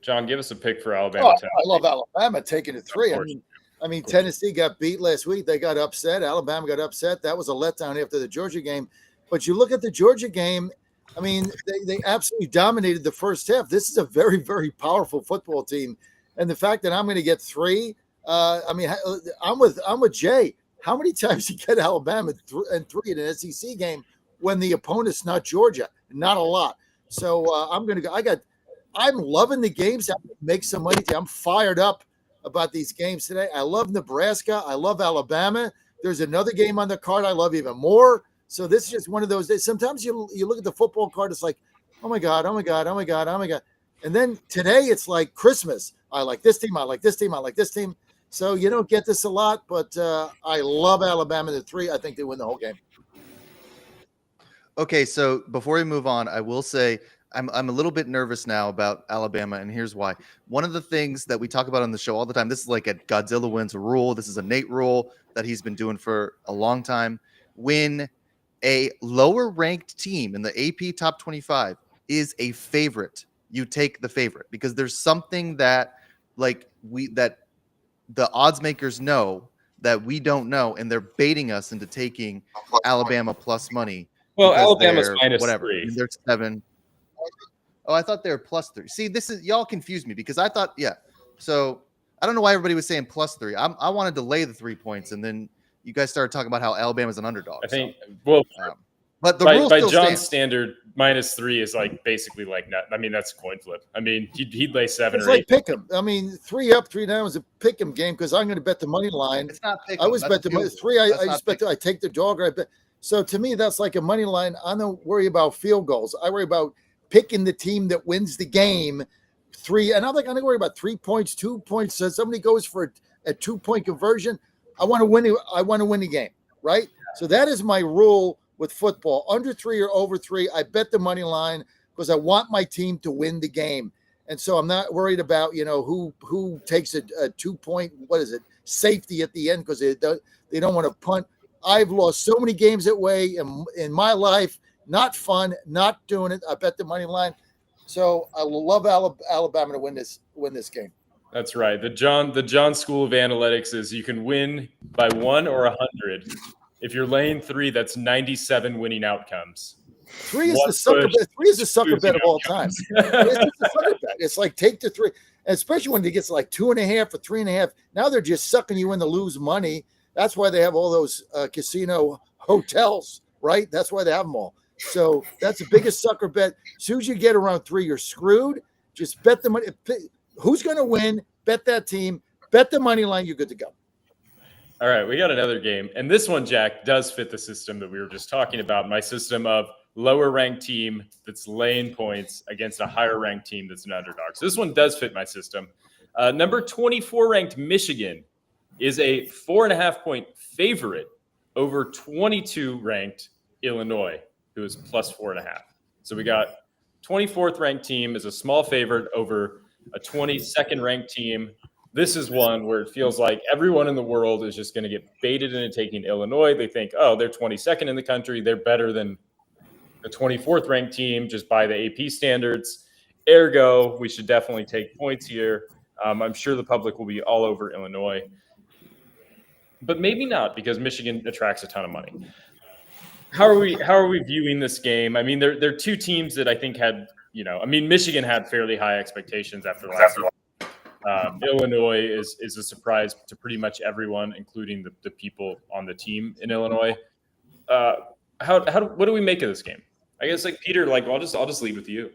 John, give us a pick for Alabama. I love Alabama taking it 3. I mean, Tennessee got beat last week. They got upset. Alabama got upset. That was a letdown after the Georgia game. But you look at the Georgia game, I mean, they absolutely dominated the first half. This is a very, very powerful football team. And the fact that I'm going to get 3, I'm with Jay. How many times you get Alabama and 3 in an SEC game when the opponent's not Georgia? Not a lot. So I'm going to go. I got I'm loving the games. I make some money. I'm fired up about these games today. I love Nebraska. I love Alabama. There's another game on the card I love even more. So this is just one of those days. Sometimes you look at the football card, it's like, oh my God, oh my God, oh my God, oh my God. And then today it's like Christmas. I like this team. I like this team. I like this team. So you don't get this a lot, but I love Alabama. The 3, I think they win the whole game. Okay, so before we move on, I will say I'm a little bit nervous now about Alabama, and here's why. One of the things that we talk about on the show all the time, this is like a Godzilla wins a rule. This is a Nate rule that he's been doing for a long time. When a lower ranked team in the AP top 25 is a favorite, you take the favorite, because there's something that that the odds makers know that we don't know, and they're baiting us into taking Alabama plus money. Well, Because Alabama's they're minus whatever. 3. I mean, they're 7. Oh, I thought they were plus 3. See, this is y'all confused me because I thought, yeah. So I don't know why everybody was saying plus 3. I wanted to lay the 3 points, and then you guys started talking about how Alabama's an underdog. I think. Well, but the by rule by still John's stands. standard, minus 3 is like basically like not. I mean, that's a coin flip. I mean, he'd lay 7 It's or 8. like pick 'em. I mean, 3 up, 3 down is a pick 'em game because I'm going to bet the money line. It's not pick 'em. I always That's bet the field money. goal. 3. I That's just not bet. I take the dog. Or I bet. So to me, that's like a money line. I don't worry about field goals. I worry about picking the team that wins the game. 3, and I'm like, I don't worry about 3 points, 2 points. So somebody goes for a 2-point conversion. I want to win. I want to win the game, right? So that is my rule with football. Under 3 or over 3, I bet the money line because I want my team to win the game. And so I'm not worried about who takes a 2-point safety at the end because they don't want to punt. I've lost so many games that way in my life. Not fun, not doing it. I bet the money line. So I love Alabama to win this game. That's right. The John School of Analytics is you can win by 1 or 100. If you're laying 3, that's 97 winning outcomes. 3 is the sucker bet. 3 is the sucker bet of all time. It's just a sucker bet. It's like take the 3, and especially when it gets like 2.5 or 3.5. Now they're just sucking you in to lose money. That's why they have all those casino hotels, right? That's why they have them all. So that's the biggest sucker bet. As soon as you get around 3, you're screwed. Just bet the money. Who's going to win? Bet that team. Bet the money line. You're good to go. All right, we got another game. And this one, Jack, does fit the system that we were just talking about. My system of lower ranked team that's laying points against a higher ranked team that's an underdog. So this one does fit my system. Number 24 ranked Michigan is a 4.5-point favorite over 22 ranked Illinois, who is plus 4.5. So we got 24th ranked team is a small favorite over a 22nd ranked team. This is one where it feels like everyone in the world is just going to get baited into taking Illinois. They think, oh, they're 22nd in the country. They're better than the 24th ranked team just by the AP standards. Ergo, we should definitely take points here. I'm sure the public will be all over Illinois, but maybe not because Michigan attracts a ton of money. How are we viewing this game? I mean, there are two teams that I think had, Michigan had fairly high expectations after last year. Illinois is a surprise to pretty much everyone, including the people on the team in Illinois. What do we make of this game? I guess Peter, I'll just leave with you.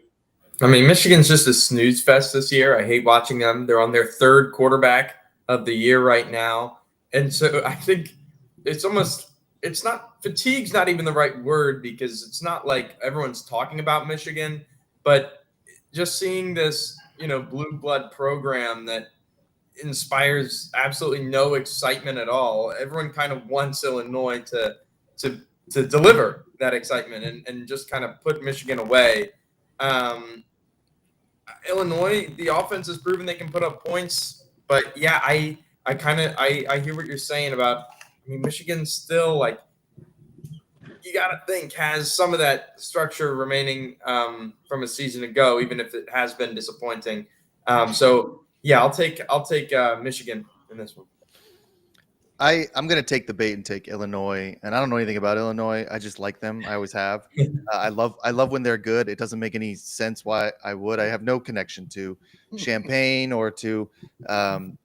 I mean, Michigan's just a snooze fest this year. I hate watching them. They're on their 3rd quarterback of the year right now. And so I think fatigue's not even the right word because it's not like everyone's talking about Michigan, but just seeing this, blue blood program that inspires absolutely no excitement at all. Everyone kind of wants Illinois to deliver that excitement and just kind of put Michigan away. Illinois, the offense has proven they can put up points, but yeah, I hear what you're saying about. I mean, Michigan still you got to think has some of that structure remaining from a season ago, even if it has been disappointing. So yeah, I'll take Michigan in this one. I'm going to take the bait and take Illinois, and I don't know anything about Illinois. I just like them. I always have. I love when they're good. It doesn't make any sense why I would. I have no connection to Champaign or to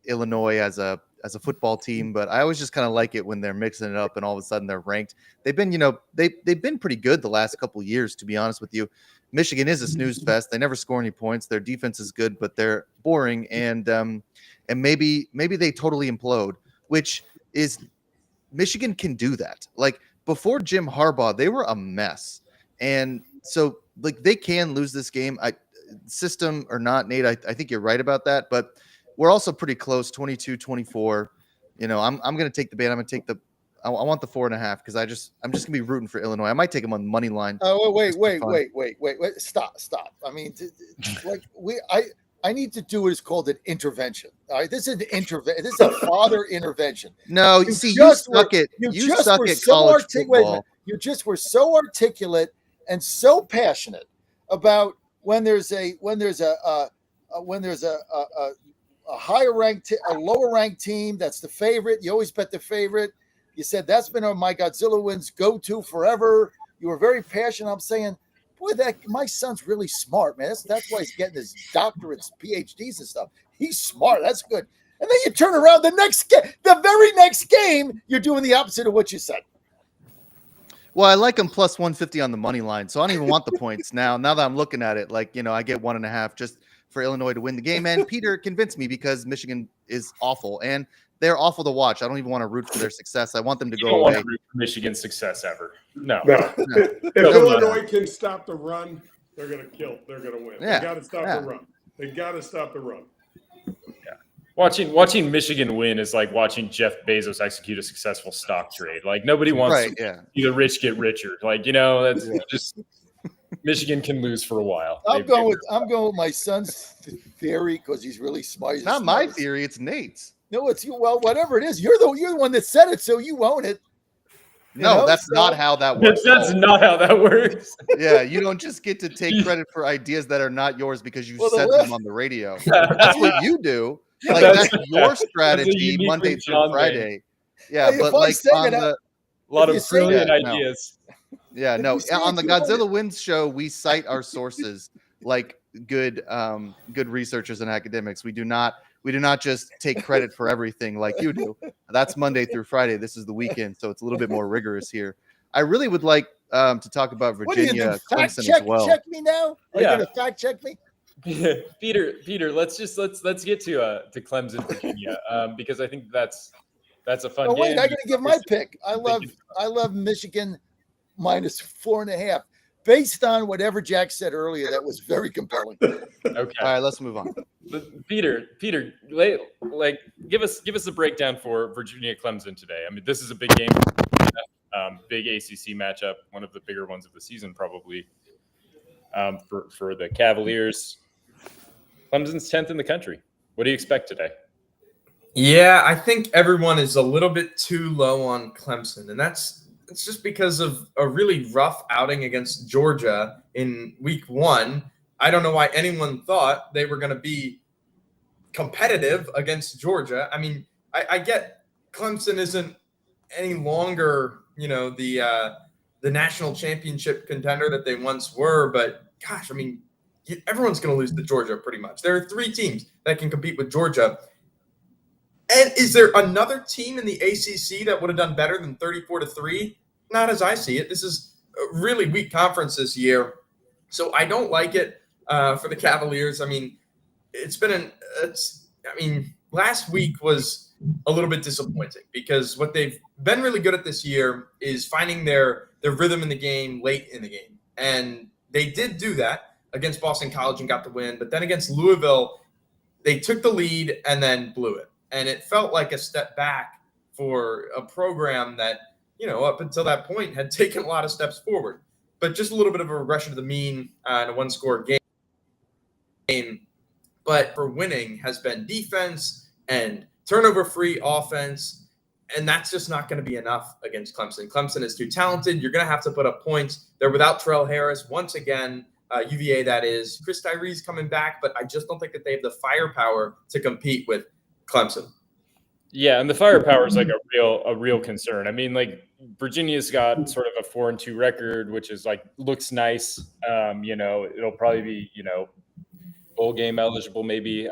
Illinois as a as a football team, but I always just kind of like it when they're mixing it up and all of a sudden they're ranked. They've been, they've been pretty good the last couple of years, to be honest with you. Michigan is a snooze fest. They never score any points. Their defense is good, but they're boring. And maybe they totally implode, which is Michigan can do that. Like before Jim Harbaugh, they were a mess. And so like they can lose this game. System or not, Nate, I think you're right about that, but we're also pretty close, 22-24. I'm going to take the bait. I'm going to take I want the 4.5 because I'm just going to be rooting for Illinois. I might take them on the money line. Oh, wait. Stop. I mean, I need to do what is called an intervention. All right. This is an intervention. This is a father intervention. No, you suck at college football. You just were so articulate and so passionate about when there's a higher ranked, a lower ranked team that's the favorite. You always bet the favorite. You said that's been my Godzilla wins go-to forever. You were very passionate. I'm saying, boy, my son's really smart, man. That's why he's getting his doctorates, PhDs and stuff. He's smart. That's good. And then you turn around the very next game, you're doing the opposite of what you said. Well, I like them plus 150 on the money line, so I don't even want the points now. Now that I'm looking at it, like, I get 1.5 just for Illinois to win the game. And Peter convinced me because Michigan is awful, and they're awful to watch. I don't even want to root for their success. I want them to go away. Want to root for Michigan's success ever. No. If Illinois can stop the run, they're going to win. Yeah. They got to stop the run. They got to stop the run. Yeah. Watching Michigan win is like watching Jeff Bezos execute a successful stock trade. Like nobody wants to see the rich get richer. Like, that's just Michigan can lose for a while. I'm going with my son's theory because he's really smart. It's not my theory, it's Nate's. No, it's you. Well, whatever it is, you're the one that said it, so you own it. That's not how that works. That's not how that works. Yeah, you don't just get to take credit for ideas that are not yours because you said them on the radio. That's what you do. Like that's your strategy Monday through Friday. Yeah, but like on a lot of brilliant ideas. Yeah, no. On the Godzilla Wins show, we cite our sources like good researchers and academics. We do not just take credit for everything like you do. That's Monday through Friday. This is the weekend, so it's a little bit more rigorous here. I really would like to talk about Virginia, Clemson as well. Check me now. Are you going to fact check me? Peter, let's get to Clemson, Virginia, because I think that's a fun game. Wait, I got to give my pick. I love Michigan minus 4.5. Based on whatever Jack said earlier, that was very compelling. Okay. All right, let's move on. Peter, give us a breakdown for Virginia Clemson today. I mean, this is a big game, big ACC matchup, one of the bigger ones of the season, probably. For the Cavaliers, Clemson's 10th in the country. What do you expect today? Yeah, I think everyone is a little bit too low on Clemson, and it's just because of a really rough outing against Georgia in week 1. I don't know why anyone thought they were going to be competitive against Georgia. I mean, I get Clemson isn't any longer, the national championship contender that they once were, but gosh, I mean, everyone's going to lose to Georgia pretty much. There are 3 teams that can compete with Georgia. And is there another team in the ACC that would have done better than 34-3? Not as I see it. This is a really weak conference this year. So I don't like it for the Cavaliers. I mean, last week was a little bit disappointing because what they've been really good at this year is finding their rhythm in the game late in the game. And they did do that against Boston College and got the win. But then against Louisville, they took the lead and then blew it. And it felt like a step back for a program that, up until that point had taken a lot of steps forward. But just a little bit of a regression to the mean in a one-score game. But for winning has been defense and turnover-free offense. And that's just not going to be enough against Clemson. Clemson is too talented. You're going to have to put up points. They're without Terrell Harris once again, UVA that is. Chris Tyree's coming back, but I just don't think that they have the firepower to compete with Clemson. Yeah, and the firepower is like a real concern. I mean, like Virginia's got sort of a 4-2 record, which is like looks nice. It'll probably be bowl game eligible, maybe.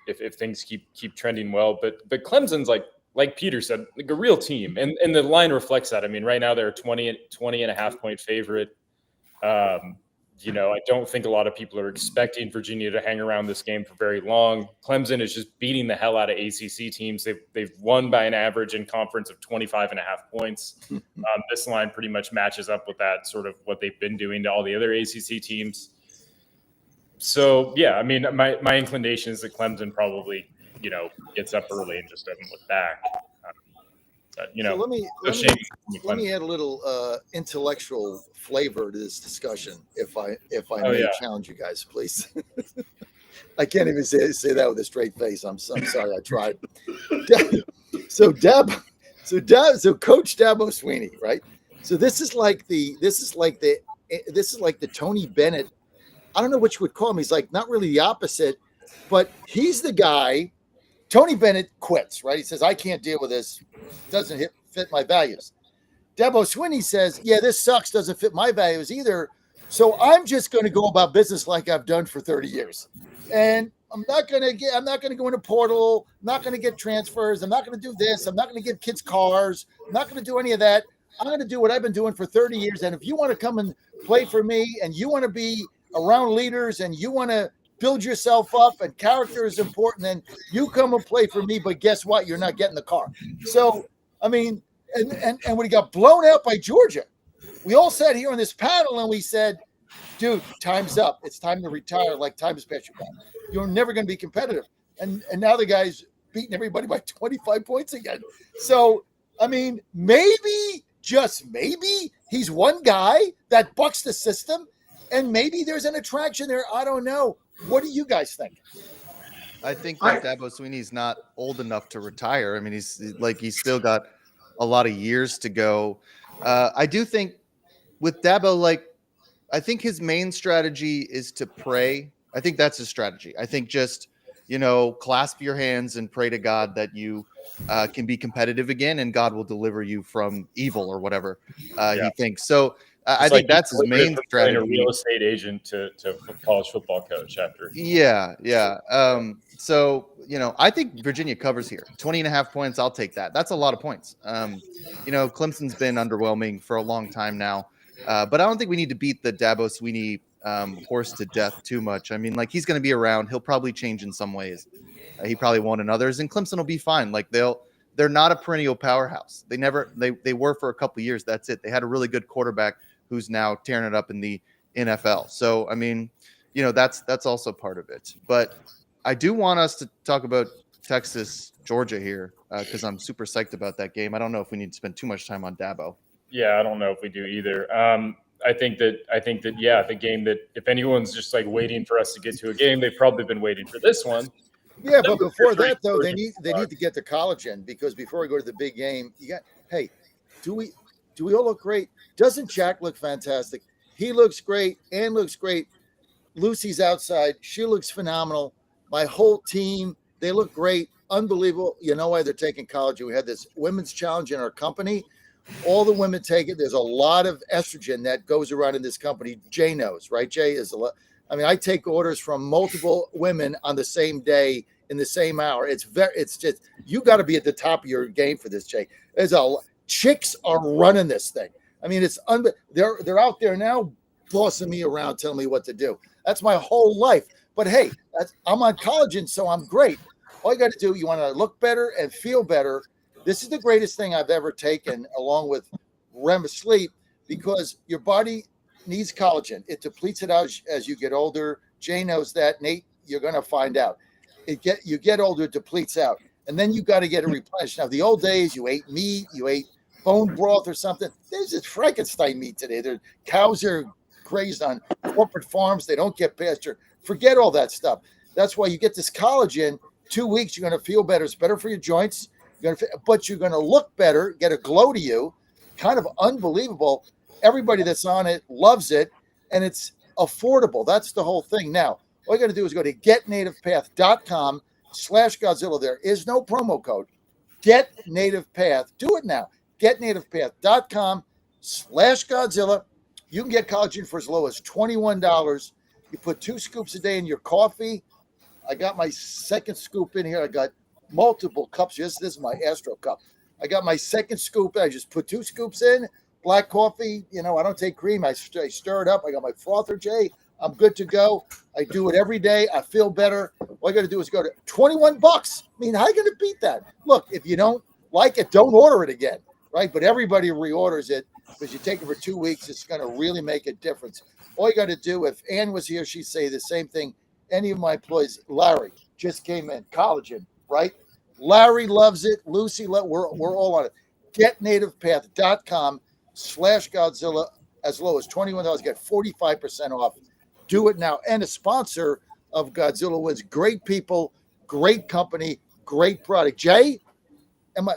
if things keep trending well. But Clemson's like Peter said, like a real team, and the line reflects that. I mean, right now they're a 20 and a half point favorite. I don't think a lot of people are expecting Virginia to hang around this game for very long. Clemson is just beating the hell out of ACC teams. They've won by an average in conference of 25 and a half points. This line pretty much matches up with that, sort of what they've been doing to all the other ACC teams. So, yeah, I mean, my inclination is that Clemson probably, gets up early and just doesn't look back. But, So let me add a little intellectual flavor to this discussion, if I may challenge you guys, please. I can't even say that with a straight face. I'm sorry, I tried. So Coach Dabo Sweeney, right? So this is like the Tony Bennett. I don't know what you would call him. He's like not really the opposite, but he's the guy. Tony Bennett quits, right? He says, I can't deal with this. Doesn't fit my values. Dabo Swinney says, yeah, this sucks. Doesn't fit my values either. So I'm just going to go about business like I've done for 30 years. And I'm not going to go in a portal. I'm not going to get transfers. I'm not going to do this. I'm not going to give kids cars. I'm not going to do any of that. I'm going to do what I've been doing for 30 years. And if you want to come and play for me and you want to be around leaders and you want to build yourself up and character is important, then you come and play for me. But guess what? You're not getting the car. So, I mean, and when he got blown out by Georgia, we all sat here on this panel and we said, dude, time's up. It's time to retire. Like time is passing by. You're never going to be competitive. And now the guy's beating everybody by 25 points again. So, I mean, maybe, just maybe, he's one guy that bucks the system, and maybe there's an attraction there. I don't know. What do you guys think? I think that Dabo Sweeney's not old enough to retire. I mean, he's still got a lot of years to go. I do think with Dabo, I think his main strategy is to pray. I think that's his strategy. I think just, clasp your hands and pray to God that you can be competitive again, and God will deliver you from evil or whatever he thinks. So I think that's his main strategy. A real estate agent to college football coach after. Yeah. So, I think Virginia covers here. 20 and a half points. I'll take that. That's a lot of points. Clemson's been underwhelming for a long time now. But I don't think we need to beat the Dabo Sweeney horse to death too much. I mean, he's going to be around. He'll probably change in some ways. He probably won't in others. And Clemson will be fine. They're not a perennial powerhouse. They were for a couple of years. That's it. They had a really good quarterback who's now tearing it up in the NFL. So, I mean, that's also part of it. But I do want us to talk about Texas, Georgia here because I'm super psyched about that game. I don't know if we need to spend too much time on Dabo. Yeah, I don't know if we do either. I think that the game that if anyone's just waiting for us to get to a game, they've probably been waiting for this one. Yeah, but before that though, they need to get the college in, because before we go to the big game, do we all look great? Doesn't Jack look fantastic? He looks great. Ann looks great. Lucy's outside. She looks phenomenal. My whole team, they look great. Unbelievable. You know why they're taking college? We had this women's challenge in our company. All the women take it. There's a lot of estrogen that goes around in this company. Jay knows, right? Jay is a lot. I mean, I take orders from multiple women on the same day in the same hour. It's just, you got to be at the top of your game for this, Jay. Chicks are running this thing. I mean, they're out there now bossing me around, telling me what to do. That's my whole life. But hey, I'm on collagen, so I'm great. All you got to do, you want to look better and feel better. This is the greatest thing I've ever taken, along with REM sleep, because your body needs collagen. It depletes it out as you get older. Jay knows that. Nate, you're going to find out. You get older, it depletes out. And then you got to get it replenished. Now, the old days, you ate meat, you ate bone broth or something. There's this Frankenstein meat today. The cows are grazed on corporate farms. They don't get pasture. Forget all that stuff. That's why you get this collagen. 2 weeks, you're going to feel better. It's better for your joints. But you're going to look better, get a glow to you. Kind of unbelievable. Everybody that's on it loves it, and it's affordable. That's the whole thing. Now, all you got to do is go to getnativepath.com/Godzilla. There is no promo code. Get Native Path. Do it now. Getnativepath.com/Godzilla. You can get collagen for as low as $21. You put 2 scoops a day in your coffee. I got my second scoop in here. I got multiple cups. This is my Astro cup. I got my second scoop. I just put 2 scoops in. Black coffee. I don't take cream. I stir it up. I got my frother, Jay. I'm good to go. I do it every day. I feel better. All I got to do is go to $21. I mean, how are you going to beat that? Look, if you don't like it, don't order it again, right? But everybody reorders it because you take it for 2 weeks. It's going to really make a difference. All you got to do, if Ann was here, she'd say the same thing. Any of my employees, Larry just came in, collagen, right? Larry loves it. Lucy, we're all on it. GetNativePath.com/Godzilla. As low as $21, get 45% off. Do it now. And a sponsor of Godzilla Wins. Great people, great company, great product. Jay, am I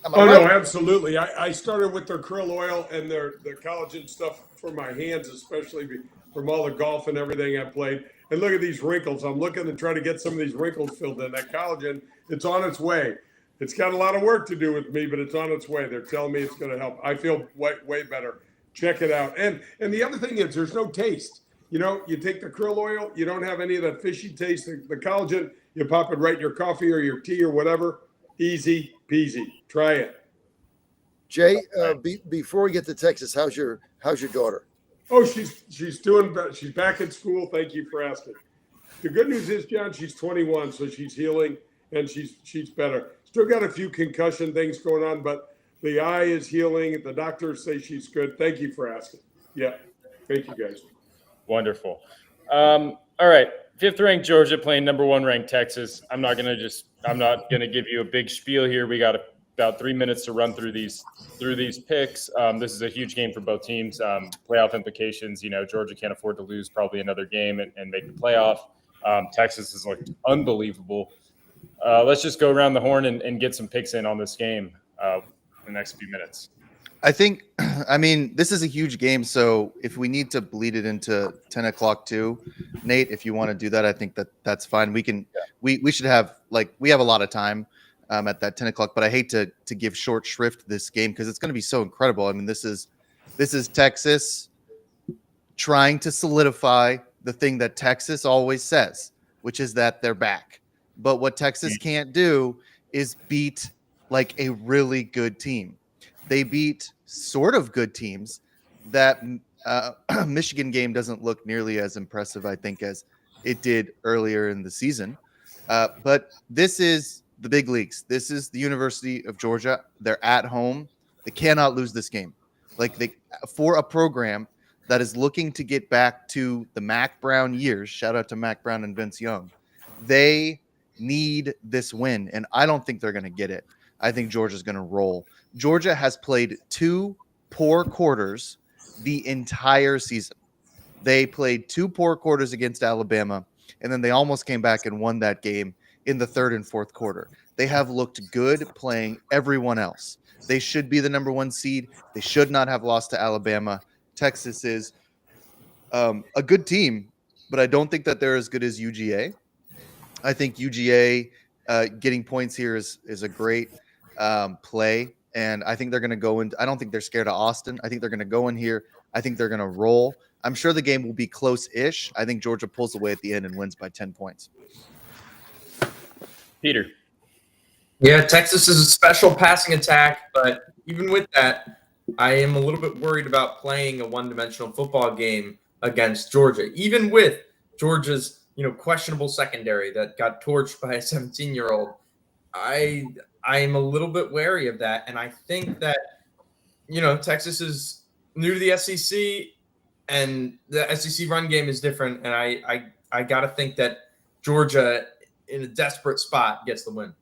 Oh, right? no, absolutely. I started with their krill oil and their collagen stuff for my hands, especially from all the golf and everything I played. And look at these wrinkles. I'm looking to try to get some of these wrinkles filled in. That collagen, it's on its way. It's got a lot of work to do with me, but it's on its way. They're telling me it's going to help. I feel way better. Check it out. And the other thing is there's no taste. You take the krill oil, you don't have any of that fishy taste. The collagen, you pop it right in your coffee or your tea or whatever. Easy peasy. Try it. Jay, before we get to Texas, how's your daughter? Oh, she's doing better. She's back at school. Thank you for asking. The good news is, John, she's 21, so she's healing and she's better. Still got a few concussion things going on, but the eye is healing. The doctors say she's good. Thank you for asking. Yeah. Thank you, guys. Wonderful. All right. 5th ranked Georgia playing number 1 ranked Texas. I'm not gonna give you a big spiel here. We got about 3 minutes to run through these picks. This is a huge game for both teams. Playoff implications. Georgia can't afford to lose probably another game and make the playoff. Texas has looked unbelievable. Let's just go around the horn and get some picks in on this game in the next few minutes. I mean, this is a huge game. So if we need to bleed it into 10 o'clock too, Nate, if you want to do that, I think that's fine. We can, we should have we have a lot of time at that 10 o'clock, but I hate to give short shrift this game because it's going to be so incredible. I mean, this is Texas trying to solidify the thing that Texas always says, which is that they're back. But what Texas can't do is beat a really good team. They beat sort of good teams. That Michigan game doesn't look nearly as impressive, I think, as it did earlier in the season. But this is the big leagues. This is the University of Georgia. They're at home. They cannot lose this game. For a program that is looking to get back to the Mac Brown years, shout out to Mac Brown and Vince Young, they need this win, and I don't think they're going to get it. I think Georgia's going to roll. Georgia has played 2 poor quarters the entire season. They played 2 poor quarters against Alabama, and then they almost came back and won that game in the 3rd and 4th quarter. They have looked good playing everyone else. They should be the number 1 seed. They should not have lost to Alabama. Texas is a good team, but I don't think that they're as good as UGA. I think UGA getting points here is a great play, and I think they're going to go in. I don't think they're scared of Austin. I think they're going to go in here. I think they're going to roll. I'm sure the game will be close-ish. I think Georgia pulls away at the end and wins by 10 points. Peter. Yeah, Texas is a special passing attack, but even with that, I am a little bit worried about playing a one-dimensional football game against Georgia, even with Georgia's questionable secondary that got torched by a 17-year-old. I am a little bit wary of that, and I think that Texas is new to the SEC, and the SEC run game is different, and I got to think that Georgia, in a desperate spot, gets the win.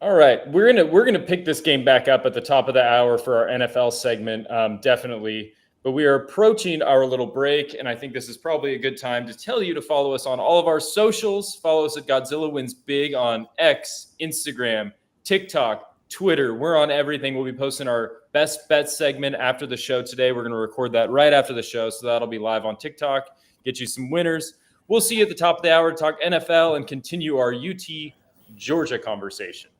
All right, we're gonna pick this game back up at the top of the hour for our NFL segment, definitely. But we are approaching our little break, and I think this is probably a good time to tell you to follow us on all of our socials. Follow us at Godzilla Wins Big on X, Instagram, TikTok, Twitter. We're on everything. We'll be posting our best bets segment after the show today. We're going to record that right after the show, so that'll be live on TikTok. Get you some winners. We'll see you at the top of the hour to talk NFL and continue our UT Georgia conversation.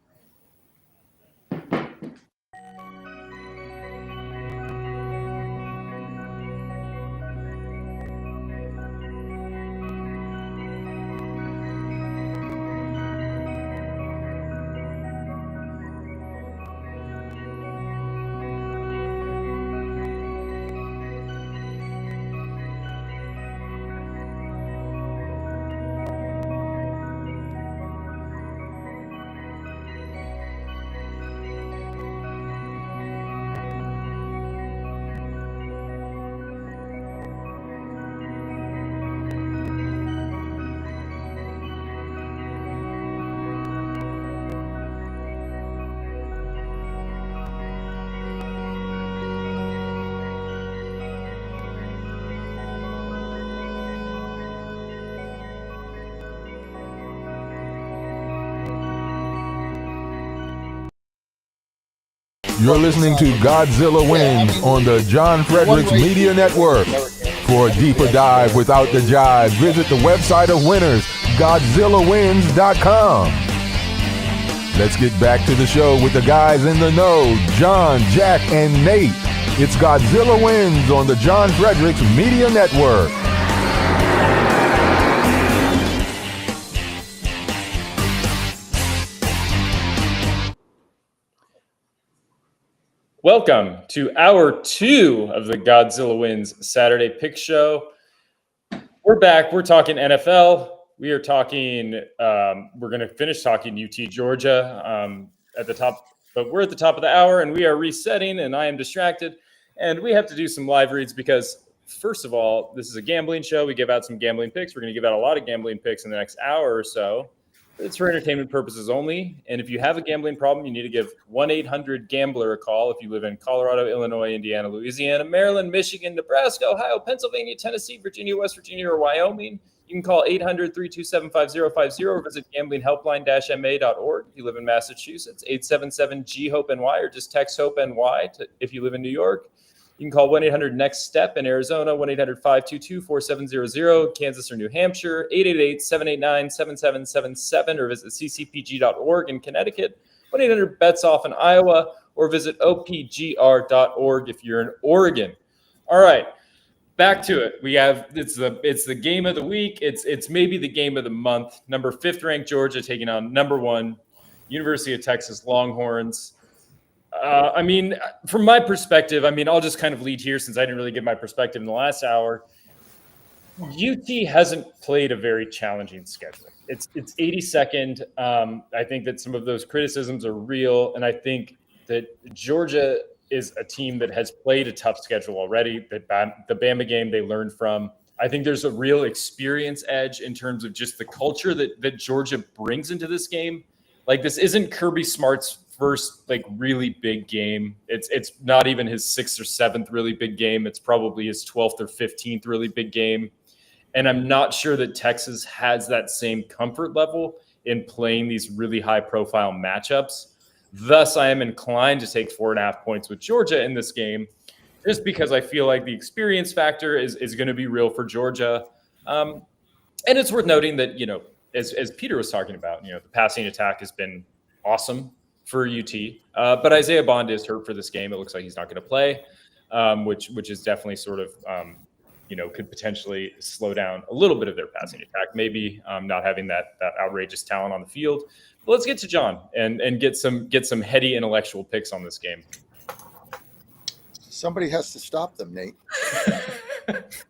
You're listening to Godzilla Wins on the John Fredericks Media Network. For a deeper dive without the jive, visit the website of winners, GodzillaWins.com. Let's get back to the show with the guys in the know, John, Jack, and Nate. It's Godzilla Wins on the John Fredericks Media Network. Welcome to hour 2 of the Godzilla Wins Saturday Pick Show. We're back. We're talking NFL. We are talking, we're going to finish talking UT Georgia at the top, but we're at the top of the hour and we are resetting and I am distracted. And we have to do some live reads because, first of all, this is a gambling show. We give out some gambling picks. We're going to give out a lot of gambling picks in the next hour or so. It's for entertainment purposes only. And if you have a gambling problem, you need to give 1-800-GAMBLER a call if you live in Colorado, Illinois, Indiana, Louisiana, Maryland, Michigan, Nebraska, Ohio, Pennsylvania, Tennessee, Virginia, West Virginia, or Wyoming. You can call 800-327-5050 or visit gamblinghelpline-ma.org if you live in Massachusetts, 877-G-HOPE-NY, or just text HOPE-NY if you live in New York. You can call 1-800-NEXT-STEP in Arizona, 1-800-522-4700, Kansas or New Hampshire, 888-789-7777, or visit ccpg.org in Connecticut, 1-800-BETS-OFF in Iowa, or visit opgr.org if you're in Oregon. All right, back to it. We have it's the game of the week. It's maybe the game of the month. Number 5th ranked Georgia taking on number 1 University of Texas Longhorns. From my perspective, I'll just kind of lead here since I didn't really give my perspective in the last hour. UT hasn't played a very challenging schedule. It's 82nd. I think that some of those criticisms are real, and I think that Georgia is a team that has played a tough schedule already. The Bama game they learned from. I think there's a real experience edge in terms of just the culture that Georgia brings into this game. Like, this isn't Kirby Smart's first really big game. It's not even his 6th or 7th really big game. It's probably his 12th or 15th really big game. And I'm not sure that Texas has that same comfort level in playing these really high profile matchups. Thus, I am inclined to take 4.5 points with Georgia in this game, just because I feel like the experience factor is going to be real for Georgia. And it's worth noting that, as Peter was talking about, the passing attack has been awesome for UT, but Isaiah Bond is hurt for this game. It looks like he's not going to play, which is definitely sort of, could potentially slow down a little bit of their passing attack. Maybe not having that outrageous talent on the field. But let's get to John and get some heady intellectual picks on this game. Somebody has to stop them, Nate. It's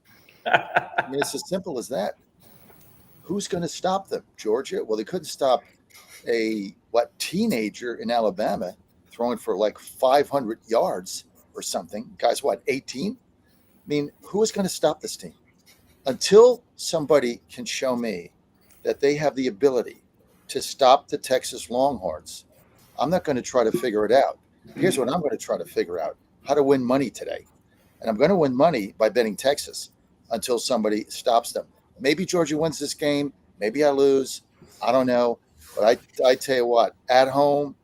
as simple as that. Who's going to stop them? Georgia? Well, they couldn't stop a teenager in Alabama throwing for 500 yards or something. Guys, 18? Who is going to stop this team? Until somebody can show me that they have the ability to stop the Texas Longhorns, I'm not going to try to figure it out. Here's what I'm going to try to figure out: how to win money today. And I'm going to win money by betting Texas until somebody stops them. Maybe Georgia wins this game. Maybe I lose. I don't know. But I tell you what, at home,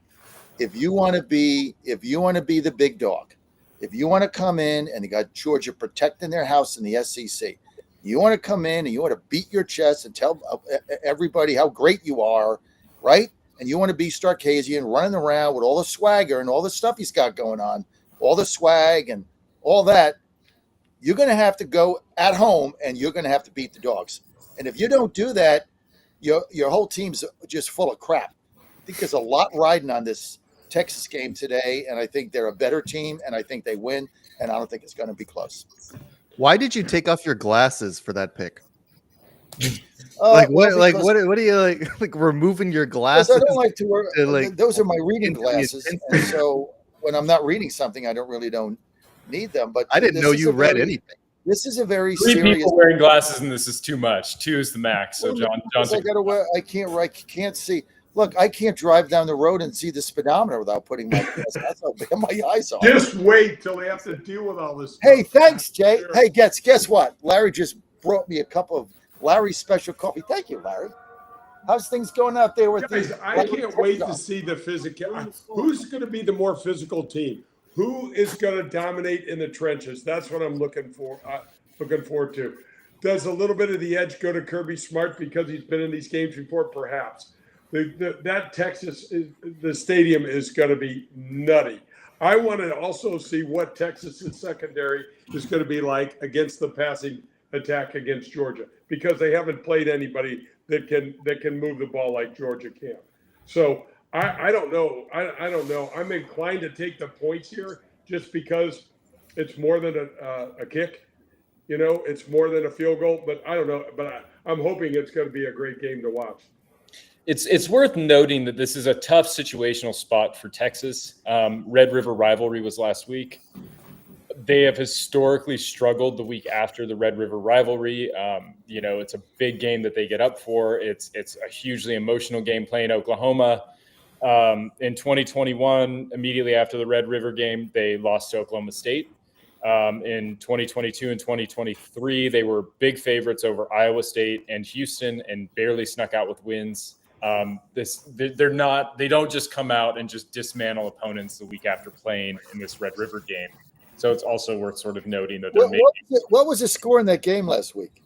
if you want to be the big dog, if you want to come in and you got Georgia protecting their house in the SEC, you want to come in and you want to beat your chest and tell everybody how great you are, right? And you want to be Starkazian running around with all the swagger and all the stuff he's got going on, all the swag and all that, you're going to have to go at home and you're going to have to beat the dogs. And if you don't do that, your whole team's just full of crap. I think there's a lot riding on this Texas game today, and I think they're a better team, and I think they win, and I don't think it's going to be close. Why did you take off your glasses for that pick? What are you like removing your glasses? I don't like to wear. Those are my reading glasses, and so when I'm not reading something, I don't need them. But I didn't know you read anything. This is a very 3 serious. people wearing glasses, and this is too much. 2 is the max. So John, I gotta wear. I can't see. Look, I can't drive down the road and see the speedometer without putting my glasses. That's how bad my eyes are. Just wait till they have to deal with all this stuff. Hey, thanks, Jay. Sure. Hey, guess what? Larry just brought me a cup of Larry's special coffee. Thank you, Larry. How's things going out there with Guys, the? I can't wait to see the physical. Who's going to be the more physical team? Who is going to dominate in the trenches? That's what I'm looking for. Looking forward to. Does a little bit of the edge go to Kirby Smart because he's been in these games before? Perhaps. That Texas, the stadium is going to be nutty. I want to also see what Texas's secondary is going to be like against the passing attack against Georgia, because they haven't played anybody that can move the ball like Georgia can. So I don't know. I don't know. I'm inclined to take the points here just because it's more than a kick. It's more than a field goal. But I don't know. But I'm hoping it's going to be a great game to watch. It's worth noting that this is a tough situational spot for Texas. Red River rivalry was last week. They have historically struggled the week after the Red River rivalry. It's a big game that they get up for. It's a hugely emotional game playing Oklahoma. In 2021, immediately after the Red River game, they lost to Oklahoma State. In 2022 and 2023, they were big favorites over Iowa State and Houston and barely snuck out with wins. They don't just come out and just dismantle opponents the week after playing in this Red River game. So it's also worth sort of noting that what was the score in that game last week?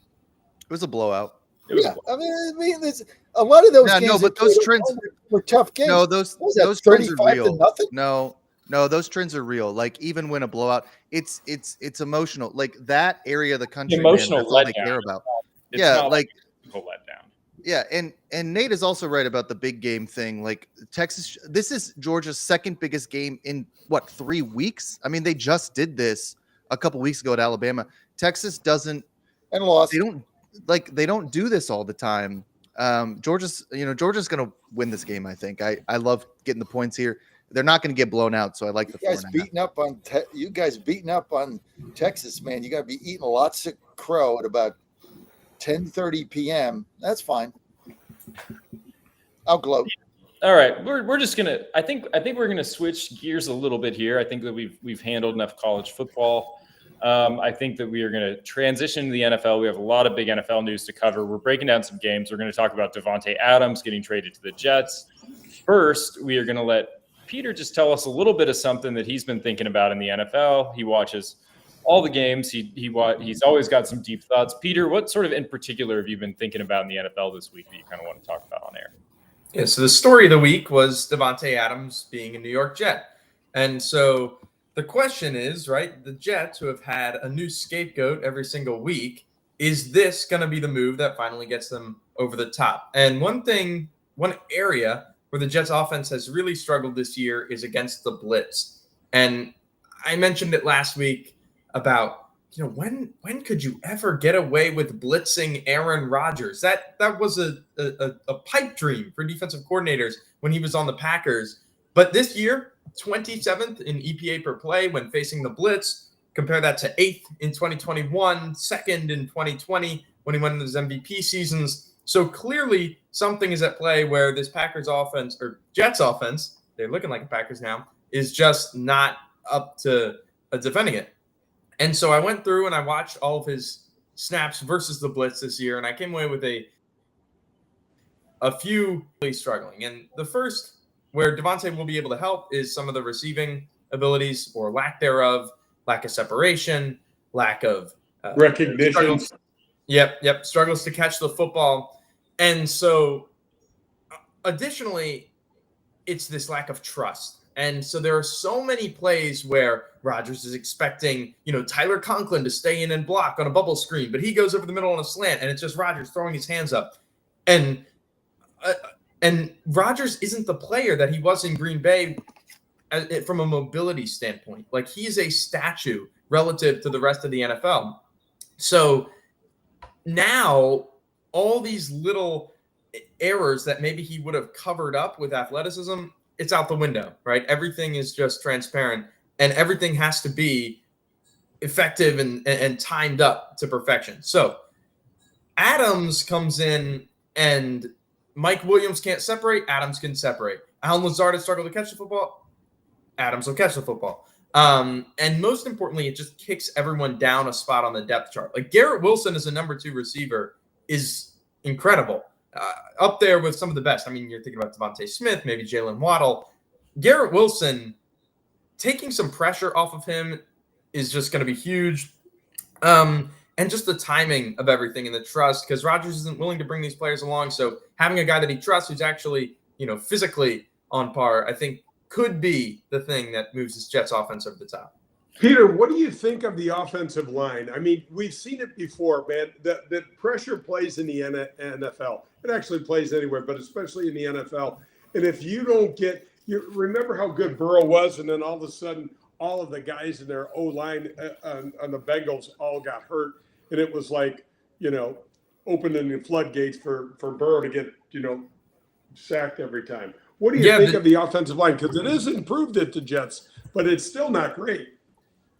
It was a blowout. I mean, there's a lot of those games. No, but those trends were tough games. No, those trends are real. No, those trends are real. Like even when a blowout, it's emotional. Like that area of the country, emotional that's all they care about. Letdown. Yeah, and Nate is also right about the big game thing. Like Texas, this is Georgia's second biggest game in 3 weeks. I mean, they just did this a couple weeks ago at Alabama. Texas doesn't and lost. They don't do this all the time. Georgia's going to win this game. I think. I love getting the points here. They're not going to get blown out, so I like the you guys beating up on Texas, man. You got to be eating lots of crow at about 10:30 p.m. That's fine. I'll gloat. All right, we're just gonna. I think we're gonna switch gears a little bit here. I think that we've handled enough college football. I think that we are going to transition to the NFL. We have a lot of big NFL news to cover. We're breaking down some games. We're going to talk about Davante Adams getting traded to the Jets. First, we are going to let Peter just tell us a little bit of something that he's been thinking about in the NFL. He watches all the games. He's always got some deep thoughts. Peter, what sort of in particular have you been thinking about in the NFL this week that you kind of want to talk about on air? Yeah, so the story of the week was Davante Adams being a New York Jet. And so the question is, right, the Jets, who have had a new scapegoat every single week, is this going to be the move that finally gets them over the top? And one area where the Jets offense has really struggled this year is against the blitz. And I mentioned it last week about, when could you ever get away with blitzing Aaron Rodgers? That was a pipe dream for defensive coordinators when he was on the Packers. But this year, 27th in EPA per play when facing the blitz. Compare that to 8th in 2021, 2nd in 2020 when he went into his MVP seasons. So clearly something is at play where this Packers offense, or Jets offense, they're looking like the Packers now, is just not up to defending it. And so I went through and I watched all of his snaps versus the blitz this year, and I came away with a few really struggling. And the first, where Davante will be able to help, is some of the receiving abilities or lack thereof, lack of separation, lack of recognition. Struggles to catch the football. And so additionally, it's this lack of trust. And so there are so many plays where Rodgers is expecting, Tyler Conklin to stay in and block on a bubble screen, but he goes over the middle on a slant, and it's just Rodgers throwing his hands up. And Rodgers isn't the player that he was in Green Bay from a mobility standpoint. Like, he's a statue relative to the rest of the NFL. So now all these little errors that maybe he would have covered up with athleticism, it's out the window, right? Everything is just transparent, and everything has to be effective and timed up to perfection. So Adams comes in, and Mike Williams can't separate. Adams can separate. Alan Lazard has struggled to catch the football. Adams will catch the football. And most importantly, it just kicks everyone down a spot on the depth chart. Like, Garrett Wilson as a number 2 receiver is incredible. up there with some of the best. I mean, you're thinking about Devontae Smith, maybe Jalen Waddle. Garrett Wilson, taking some pressure off of him is just going to be huge. And just the timing of everything and the trust, because Rodgers isn't willing to bring these players along. So having a guy that he trusts who's actually, physically on par, I think could be the thing that moves this Jets offense over the top. Peter, what do you think of the offensive line? I mean, we've seen it before, man. That pressure plays in the NFL. It actually plays anywhere, but especially in the NFL. And if you don't you remember how good Burrow was, and then all of a sudden, all of the guys in their O-line on the Bengals all got hurt. And it was like, opening the floodgates for Burrow to get, sacked every time. What do you think of the offensive line? Because it is improved at the Jets, but it's still not great.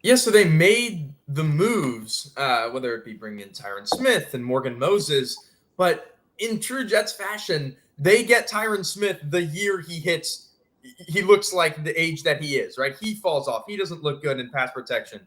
Yeah, so they made the moves, whether it be bringing in Tyron Smith and Morgan Moses, but in true Jets fashion, they get Tyron Smith the year he looks like the age that he is, right? He falls off. He doesn't look good in pass protection.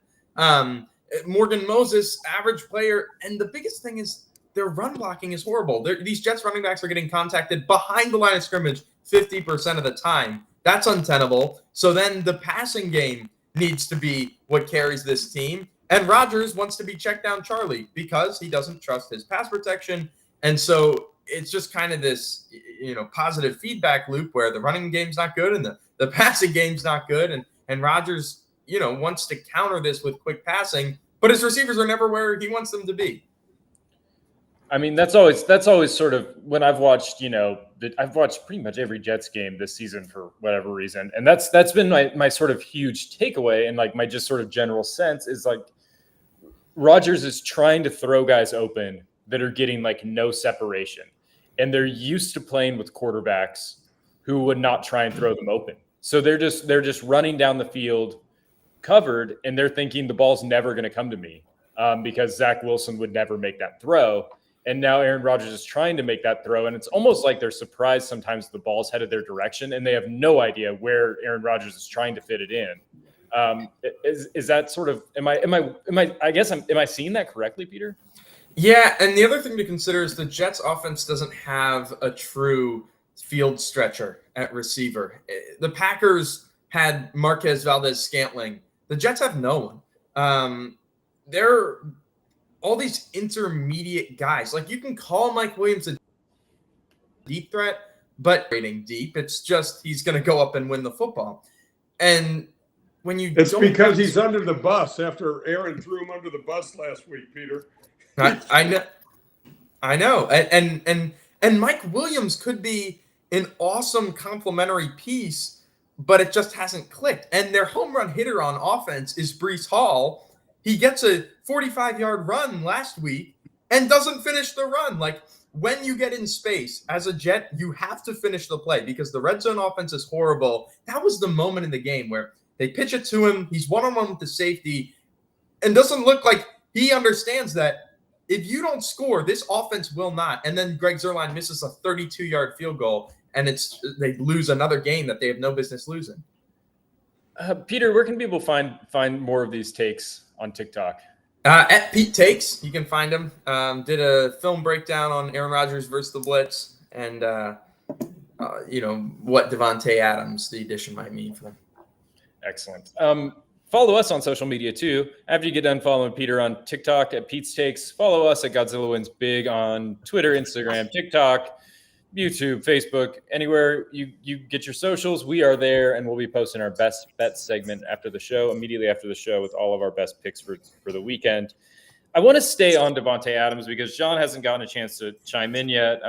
Morgan Moses, average player, and the biggest thing is their run blocking is horrible. These Jets running backs are getting contacted behind the line of scrimmage 50% of the time. That's untenable. So then the passing game needs to be what carries this team. And Rodgers wants to be check down Charlie because he doesn't trust his pass protection. And so it's just kind of this, positive feedback loop where the running game's not good and the passing game's not good. And Rodgers, wants to counter this with quick passing, but his receivers are never where he wants them to be. I mean, that's always sort of when I've watched, I've watched pretty much every Jets game this season for whatever reason. And that's been my sort of huge takeaway. And like my just sort of general sense is like Rodgers is trying to throw guys open that are getting like no separation. And they're used to playing with quarterbacks who would not try and throw them open. So they're just running down the field covered, and they're thinking the ball's never going to come to me because Zach Wilson would never make that throw. And now Aaron Rodgers is trying to make that throw, and it's almost like they're surprised sometimes the ball's headed their direction, and they have no idea where Aaron Rodgers is trying to fit it in. Is that sort of am I seeing that correctly, Peter? Yeah, and the other thing to consider is the Jets offense doesn't have a true field stretcher at receiver. The Packers had Marquez Valdez-Scantling. The Jets have no one. They're all these intermediate guys. Like you can call Mike Williams a deep threat, but rating deep, it's just he's going to go up and win the football. And when it's because he's under the bus after Aaron threw him under the bus last week, Peter. I know. And Mike Williams could be an awesome complementary piece, but it just hasn't clicked. And their home run hitter on offense is Breece Hall. He gets a 45-yard run last week and doesn't finish the run. Like when you get in space as a Jet, you have to finish the play because the red zone offense is horrible. That was the moment in the game where they pitch it to him. He's one-on-one with the safety and doesn't look like he understands that if you don't score, this offense will not. And then Greg Zuerlein misses a 32-yard field goal, and they lose another game that they have no business losing. Peter, where can people find more of these takes on TikTok? At Pete Takes, you can find him. Did a film breakdown on Aaron Rodgers versus the Blitz, and what Devontae Adams the addition might mean for them. Excellent. Follow us on social media too. After you get done following Peter on TikTok at Pete's Takes, follow us at Godzilla Wins Big on Twitter, Instagram, TikTok, YouTube, Facebook, anywhere you get your socials. We are there, and we'll be posting our best bets segment immediately after the show with all of our best picks for the weekend. I want to stay on Devontae Adams because John hasn't gotten a chance to chime in yet.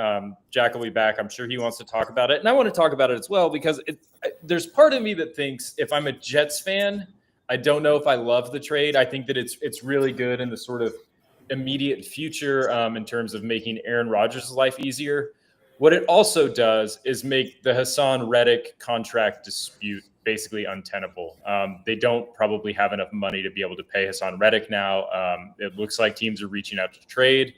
Jack will be back. I'm sure he wants to talk about it, and I want to talk about it as well because there's part of me that thinks if I'm a Jets fan, I don't know if I love the trade. I think that it's really good in the sort of immediate future in terms of making Aaron Rodgers' life easier. What it also does is make the Hassan Reddick contract dispute basically untenable. They don't probably have enough money to be able to pay Hassan Reddick now. It looks like teams are reaching out to trade.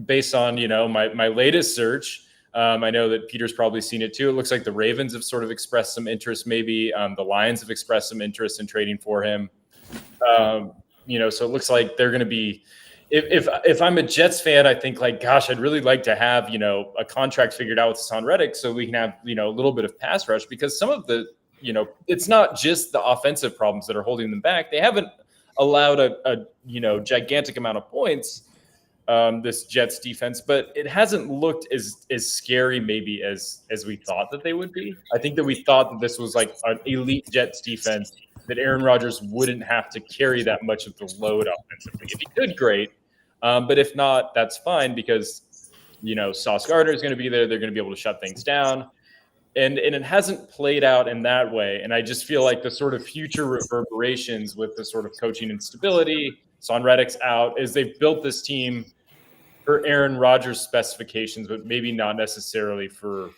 Based on my latest search, I know that Peter's probably seen it too. It looks like the Ravens have sort of expressed some interest. Maybe the Lions have expressed some interest in trading for him. So it looks like they're going to be if I'm a Jets fan, I think like, gosh, I'd really like to have, a contract figured out with Hassan Reddick so we can have, a little bit of pass rush, because some of the, it's not just the offensive problems that are holding them back. They haven't allowed a gigantic amount of points, this Jets defense, but it hasn't looked as scary maybe as we thought that they would be. I think that we thought that this was like an elite Jets defense, that Aaron Rodgers wouldn't have to carry that much of the load offensively. If he could, great. But if not, that's fine, because, Sauce Gardner is going to be there. They're going to be able to shut things down. And it hasn't played out in that way. And I just feel like the sort of future reverberations with the sort of coaching instability, Son Reddick's out, is they've built this team for Aaron Rodgers specifications, but maybe not necessarily for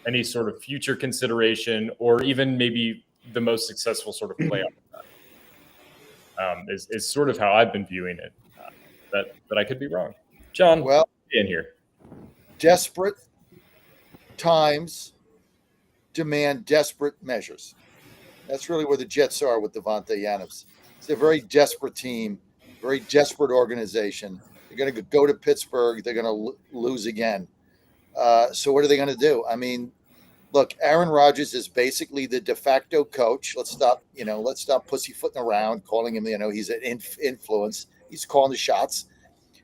any sort of future consideration, or even maybe the most successful sort of playoff. Is sort of how I've been viewing it. But I could be wrong. John, Well, in here. desperate times demand desperate measures. That's really where the Jets are with Devontae Adams. It's a very desperate team, very desperate organization. They're going to go to Pittsburgh. They're going to lose again. So what are they going to do? I mean, look, Aaron Rodgers is basically the de facto coach. Let's stop pussyfooting around, calling him, he's an influence. He's calling the shots.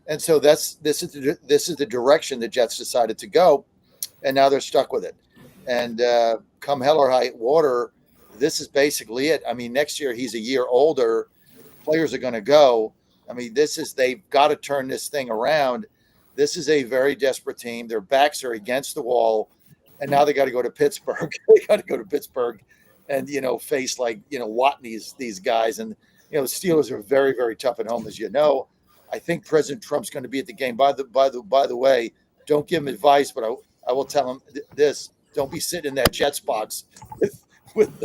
And so this is the direction the Jets decided to go, and now they're stuck with it. And come hell or high water, this is basically it. I mean, next year he's a year older. Players are going to go. I mean, they've got to turn this thing around. This is a very desperate team. Their backs are against the wall, and now they got to go to Pittsburgh. They got to go to Pittsburgh and, face Watney's, these guys. And, the Steelers are very, very tough at home, as you know. I think President Trump's going to be at the game. By the way, don't give him advice, but I will tell him this: don't be sitting in that Jets box with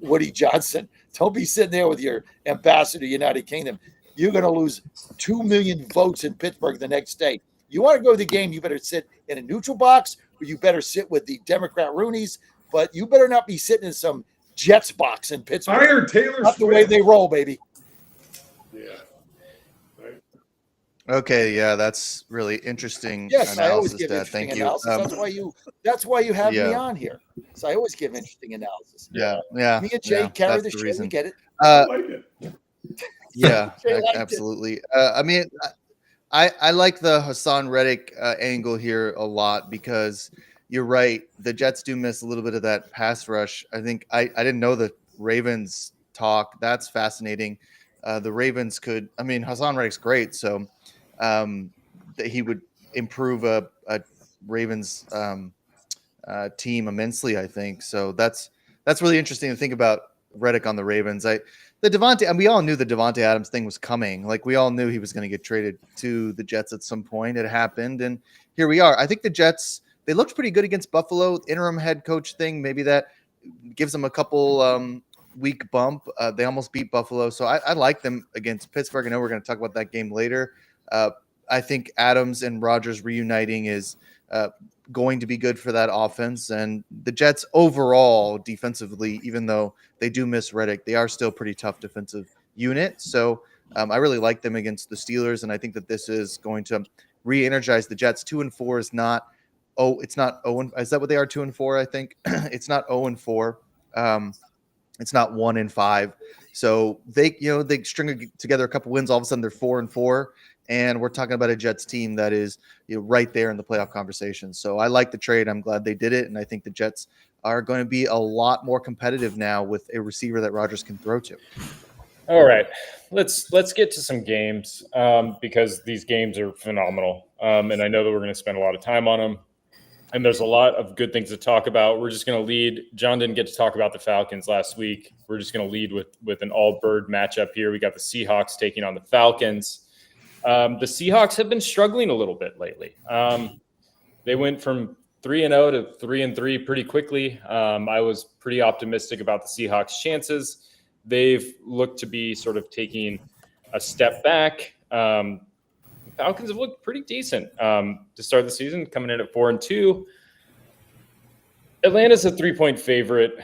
Woody Johnson. Don't be sitting there with your ambassador to the United Kingdom. You're going to lose 2 million votes in Pittsburgh the next day. You want to go to the game, you better sit in a neutral box, or you better sit with the Democrat Roonies, but you better not be sitting in some Jets box in Pittsburgh. Hire Taylor Not Swift. the way they roll, baby. Yeah. Right. Okay, yeah, that's really interesting Yes, I always analysis, give Dad. interesting Thank you. analysis. That's why you have me Yeah. on here. So I always give interesting analysis. Yeah. Me and Jay carry that's the the show. reason. We get it. I like it. Yeah, Jay liked it. absolutely. I mean, I like the Hassan Reddick angle here a lot, because you're right. The Jets do miss a little bit of that pass rush. I think I didn't know the Ravens talk. That's fascinating. The Ravens could, Hassan Reddick's great, so that he would improve a Ravens team immensely, I think. So that's really interesting to think about Reddick on the Ravens. We all knew the Devontae Adams thing was coming. Like, we all knew he was going to get traded to the Jets at some point. It happened, and here we are. I think the Jets, they looked pretty good against Buffalo. Interim head coach thing, maybe that gives them a couple week bump. They almost beat Buffalo, so I like them against Pittsburgh. I know we're going to talk about that game later. I think Adams and Rodgers reuniting is going to be good for that offense. And the Jets overall defensively, even though they do miss Reddick, they are still pretty tough defensive unit. So I really like them against the Steelers, and I think that this is going to re-energize the Jets. 2-4 is not. Oh, it's not 0. Is that what they are? 2-4, I think. It's not 0-4. It's not 1-5. So they string together a couple wins. All of a sudden, they're 4-4, and we're talking about a Jets team that is right there in the playoff conversation. So I like the trade. I'm glad they did it, and I think the Jets are going to be a lot more competitive now with a receiver that Rodgers can throw to. All right, let's get to some games, because these games are phenomenal, and I know that we're going to spend a lot of time on them. And there's a lot of good things to talk about. We're just going to lead. John didn't get to talk about the Falcons last week. We're just going to lead with an all-bird matchup here. We got the Seahawks taking on the Falcons. The Seahawks have been struggling a little bit lately. They went from 3-0 to 3-3 pretty quickly. I was pretty optimistic about the Seahawks' chances. They've looked to be sort of taking a step back. Falcons have looked pretty decent to start the season, coming in at 4-2. Atlanta's a 3-point favorite.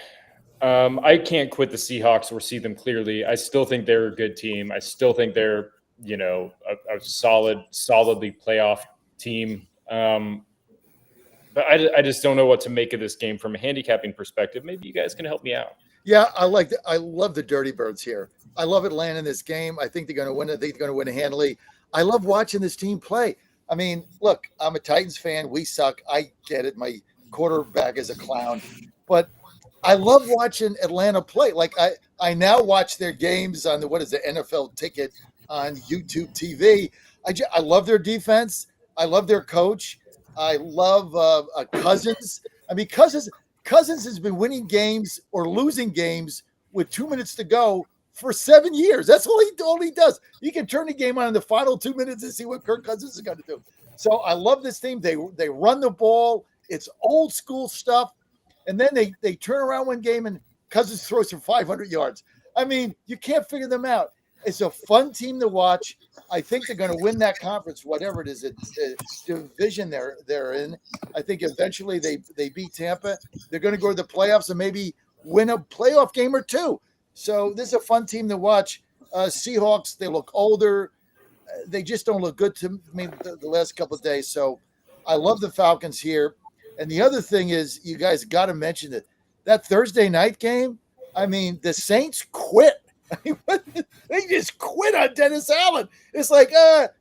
I can't quit the Seahawks or see them clearly. I still think they're a good team. I still think they're a solidly playoff team. But I just don't know what to make of this game from a handicapping perspective. Maybe you guys can help me out. Yeah, I love the Dirty Birds here. I love Atlanta in this game. I think they're going to win it. I think they're going to win it handily. I love watching this team play. I mean, look, I'm a Titans fan. We suck. I get it. My quarterback is a clown, but I love watching Atlanta play. Like I now watch their games on the NFL Ticket on YouTube TV. I love their defense. I love their coach. I love Cousins. I mean, Cousins has been winning games or losing games with 2 minutes to go for 7 years. That's all he does. He can turn the game on in the final 2 minutes and see what Kirk Cousins is going to do. So I love this team. They run the ball. It's old school stuff. And then they turn around one game and Cousins throws for 500 yards. I mean, you can't figure them out. It's a fun team to watch. I think they're going to win that conference, whatever it is, the division they're in. I think eventually they beat Tampa. They're going to go to the playoffs and maybe win a playoff game or two. So this is a fun team to watch. Seahawks, they look older. They just don't look good to me the last couple of days. So I love the Falcons here. And the other thing is, you guys got to mention it. That Thursday night game, I mean, the Saints quit. I mean, they just quit on Dennis Allen. It's like,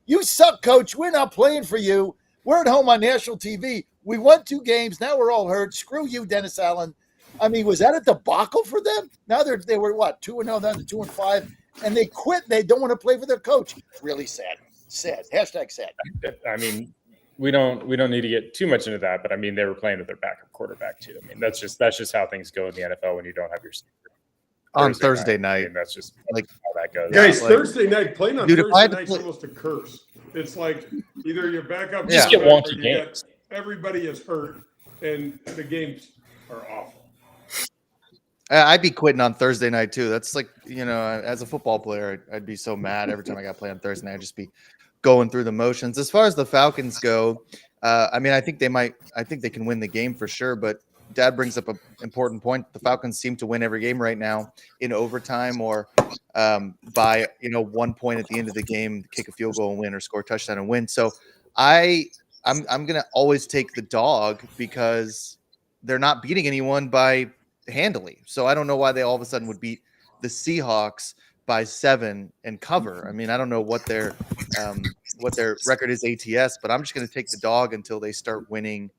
you suck, coach. We're not playing for you. We're at home on national TV. We won 2 games. Now we're all hurt. Screw you, Dennis Allen. I mean, was that a debacle for them? Now they were what, 2-0, now they're 2-5, and they quit. They don't want to play for their coach. Really sad. Sad. Hashtag sad. I mean, we don't need to get too much into that, but I mean, they were playing with their backup quarterback too. I mean, that's just how things go in the NFL when you don't have your on Thursday night. I mean, that's just like how that goes. Guys, like, Thursday night, playing on dude, if I Thursday had to night's almost a curse. It's like either you're back up, Just get wonky games. Everybody is hurt, and the games are awful. I'd be quitting on Thursday night too. That's like, as a football player, I'd be so mad every time I got to play on Thursday night. I'd just be going through the motions. As far as the Falcons go, I mean, I think they can win the game for sure, but Dad brings up an important point. The Falcons seem to win every game right now in overtime or by 1 point at the end of the game, kick a field goal and win, or score a touchdown and win. So I'm gonna always take the dog because they're not beating anyone by handily. So I don't know why they all of a sudden would beat the Seahawks by 7 and cover. I mean, I don't know what their record is ATS, but I'm just going to take the dog until they start winning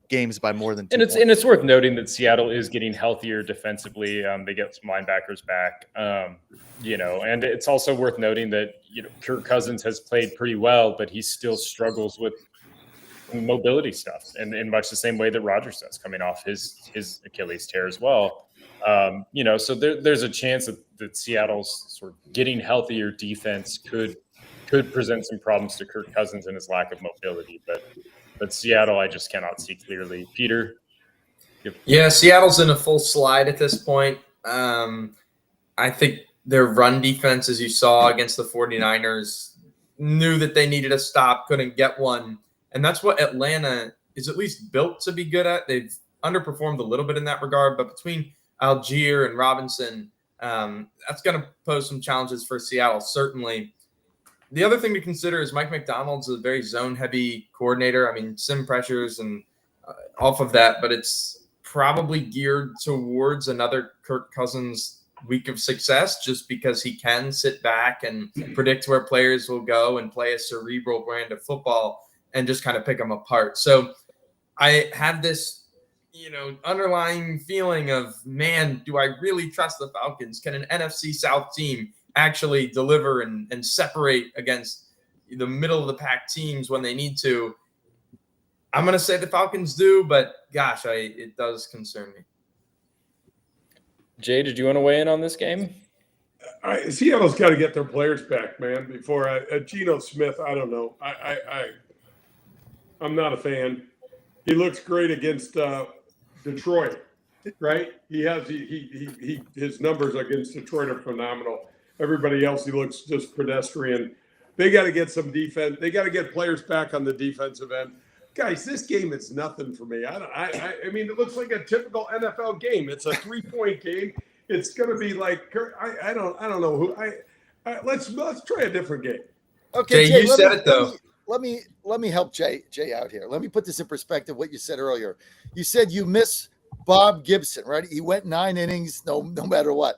games by more than 2 points. And it's worth noting that Seattle is getting healthier defensively. They get some linebackers back, and it's also worth noting that Kirk Cousins has played pretty well, but he still struggles with mobility stuff, and in much the same way that Rodgers does, coming off his Achilles tear as well. So there's a chance that Seattle's sort of getting healthier defense could present some problems to Kirk Cousins and his lack of mobility, but Seattle, I just cannot see clearly. Peter? Yeah, Seattle's in a full slide at this point. I think their run defense, as you saw against the 49ers, knew that they needed a stop, couldn't get one. And that's what Atlanta is at least built to be good at. They've underperformed a little bit in that regard, but between Algier and Robinson, that's going to pose some challenges for Seattle, certainly. The other thing to consider is Mike McDonald's a very zone-heavy coordinator. I mean, sim pressures and off of that, but it's probably geared towards another Kirk Cousins week of success just because he can sit back and predict where players will go and play a cerebral brand of football and just kind of pick them apart. So I have this, underlying feeling of, man, do I really trust the Falcons? Can an NFC South team actually deliver and separate against the middle of the pack teams when they need to? I'm going to say the Falcons do, but gosh, it does concern me. Jay, did you want to weigh in on this game? Seattle's got to get their players back, man. Before Geno Smith, I don't know. I'm not a fan. He looks great against Detroit, right? His numbers against Detroit are phenomenal. Everybody else, he looks just pedestrian. They got to get some defense. They got to get players back on the defensive end. Guys, this game is nothing for me. I mean, it looks like a typical NFL game. It's a 3-point game. It's going to be like I don't know who. Let's try a different game. Okay, Jay, you let said me, it though. Let me help Jay out here. Let me put this in perspective. What you said earlier. You said you miss Bob Gibson, right? He went 9 innings, no matter what.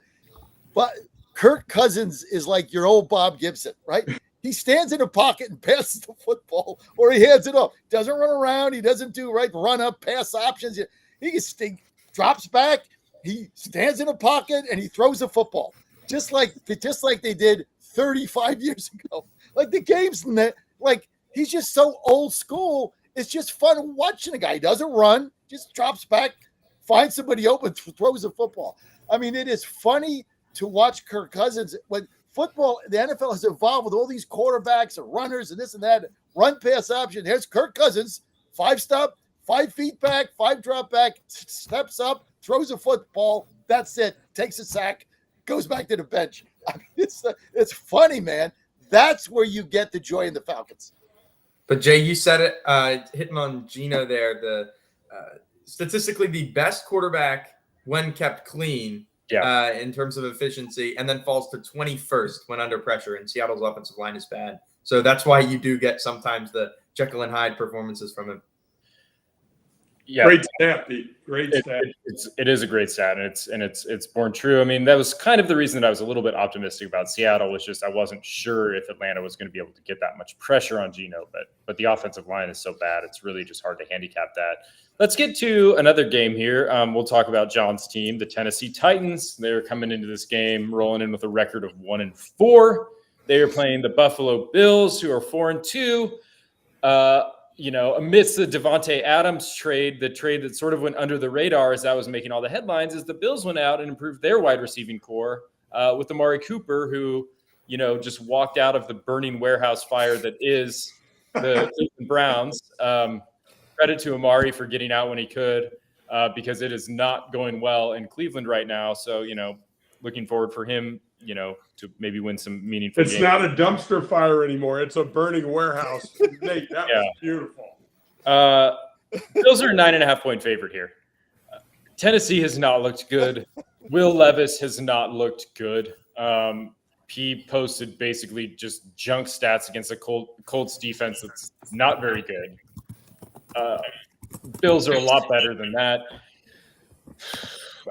But Kirk Cousins is like your old Bob Gibson, right? He stands in a pocket and passes the football, or he hands it off. Doesn't run around. He doesn't do run up, pass options. He just drops back. He stands in a pocket and he throws the football, just like they did 35 years ago. Like the game's like he's just so old school. It's just fun watching a guy. He doesn't run, just drops back, finds somebody open, throws the football. I mean, it is funny to watch Kirk Cousins when football, the NFL has evolved with all these quarterbacks and runners and this and that, run pass option. Here's Kirk Cousins, 5-step, 5 feet back, 5 drop back, steps up, throws a football. That's it. Takes a sack, goes back to the bench. I mean, it's funny, man. That's where you get the joy in the Falcons. But Jay, you said it, hitting on Gino there. The statistically the best quarterback when kept clean. Yeah. In terms of efficiency, and then falls to 21st when under pressure. And Seattle's offensive line is bad, so that's why you do get sometimes the Jekyll and Hyde performances from him. Yeah, great stat, Pete. Great stat. It is a great stat, and it's borne true. I mean, that was kind of the reason that I was a little bit optimistic about Seattle. Was just I wasn't sure if Atlanta was going to be able to get that much pressure on Geno, but the offensive line is so bad, it's really just hard to handicap that. Let's get to another game here. We'll talk about John's team, the Tennessee Titans. They're coming into this game rolling in with a record of 1-4. They are playing the Buffalo Bills, who are 4-2. Amidst the Devontae Adams trade, the trade that sort of went under the radar as that was making all the headlines, is the Bills went out and improved their wide receiving core with Amari Cooper, who, just walked out of the burning warehouse fire that is the Cleveland Browns. Credit to Amari for getting out when he could, because it is not going well in Cleveland right now. So, looking forward for him, to maybe win some meaningful games. It's not a dumpster fire anymore. It's a burning warehouse. Nate, that was beautiful. Bills are a 9.5-point favorite here. Tennessee has not looked good. Will Levis has not looked good. He posted basically just junk stats against a Colts defense that's not very good. Bills are a lot better than that.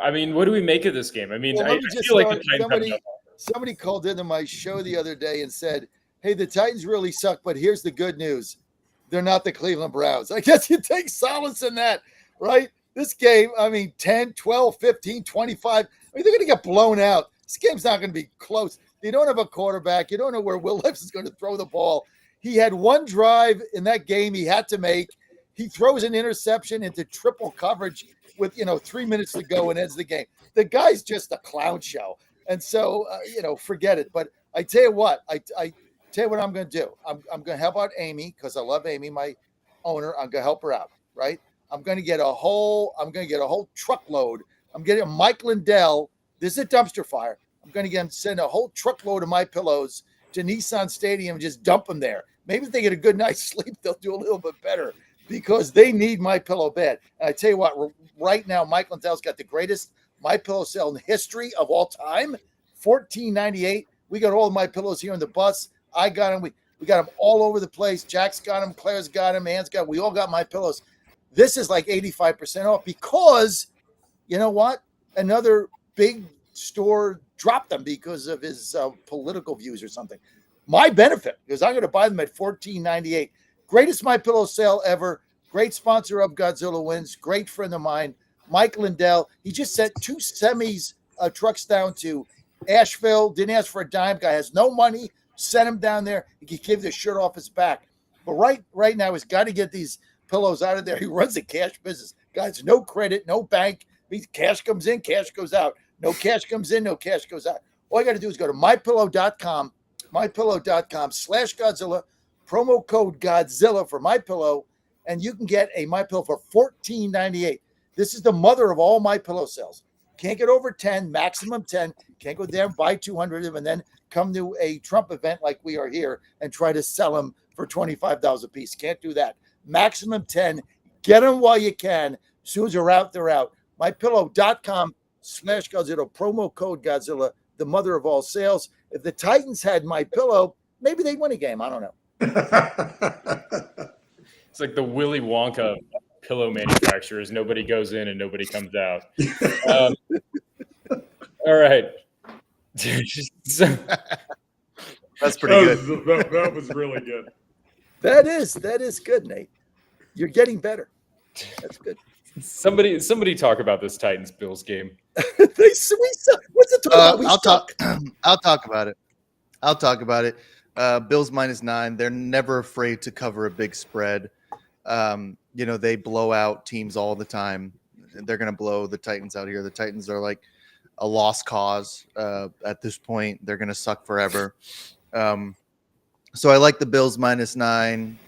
I mean, what do we make of this game? I mean, I feel like the Titans somebody called into my show the other day and said, hey, the Titans really suck, but here's the good news. They're not the Cleveland Browns. I guess you take solace in that, right? This game, 10, 12, 15, 25. They're going to get blown out. This game's not going to be close. You don't have a quarterback. You don't know where Will Levis is going to throw the ball. He had one drive in that game he had to make. He throws an interception into triple coverage with, 3 minutes to go and ends the game. The guy's just a clown show. And so, forget it. But I tell you what, I tell you what I'm going to do. I'm going to help out Amy because I love Amy, my owner. I'm going to help her out, right? I'm going to get a whole truckload. I'm getting Mike Lindell. This is a dumpster fire. I'm going to send a whole truckload of my pillows to Nissan Stadium and just dump them there. Maybe if they get a good night's sleep, they'll do a little bit better because they need my pillow bed. And I tell you what, right now, Mike Lindell's got the greatest My Pillow sale in the history of all time. $14.98. We got all of my pillows here on the bus. I got them. We got them all over the place. Jack's got them. Claire's got them. Ann's got them. We all got my pillows. This is like 85% off because you know what? Another big store dropped them because of his political views or something. My benefit, because I'm going to buy them at $14.98. Greatest My Pillow sale ever. Great sponsor of Godzilla Wins. Great friend of mine, Mike Lindell. He just sent 2 semis trucks down to Asheville. Didn't ask for a dime. Guy has no money. Sent him down there. He could give the shirt off his back. But right now, he's got to get these pillows out of there. He runs a cash business. Guys, no credit, no bank. Cash comes in, cash goes out. No cash comes in, no cash goes out. All you got to do is go to mypillow.com, mypillow.com/Godzilla, promo code Godzilla for MyPillow, and you can get a MyPillow for $14.98. This is the mother of all MyPillow sales. Can't get over 10, maximum 10. Can't go there and buy 200 of them and then come to a Trump event like we are here and try to sell them for $25 a piece. Can't do that. Maximum 10. Get them while you can. As soon as they're out, they're out. MyPillow.com/Godzilla, promo code Godzilla, the mother of all sales. If the Titans had MyPillow, maybe they win a game. I don't know. It's like the Willy Wonka of pillow manufacturers. Nobody goes in and nobody comes out. All right. So- That's pretty good. That was really good. That is good, Nate. You're getting better. That's good. somebody talk about this Titans Bills game. What's the talk about? We I'll suck. talk. I'll talk about it. I'll talk about it. Bills -9. They're never afraid to cover a big spread. They blow out teams all the time. They're going to blow the Titans out here. The Titans are like a lost cause at this point. They're going to suck forever. So I like the Bills -9.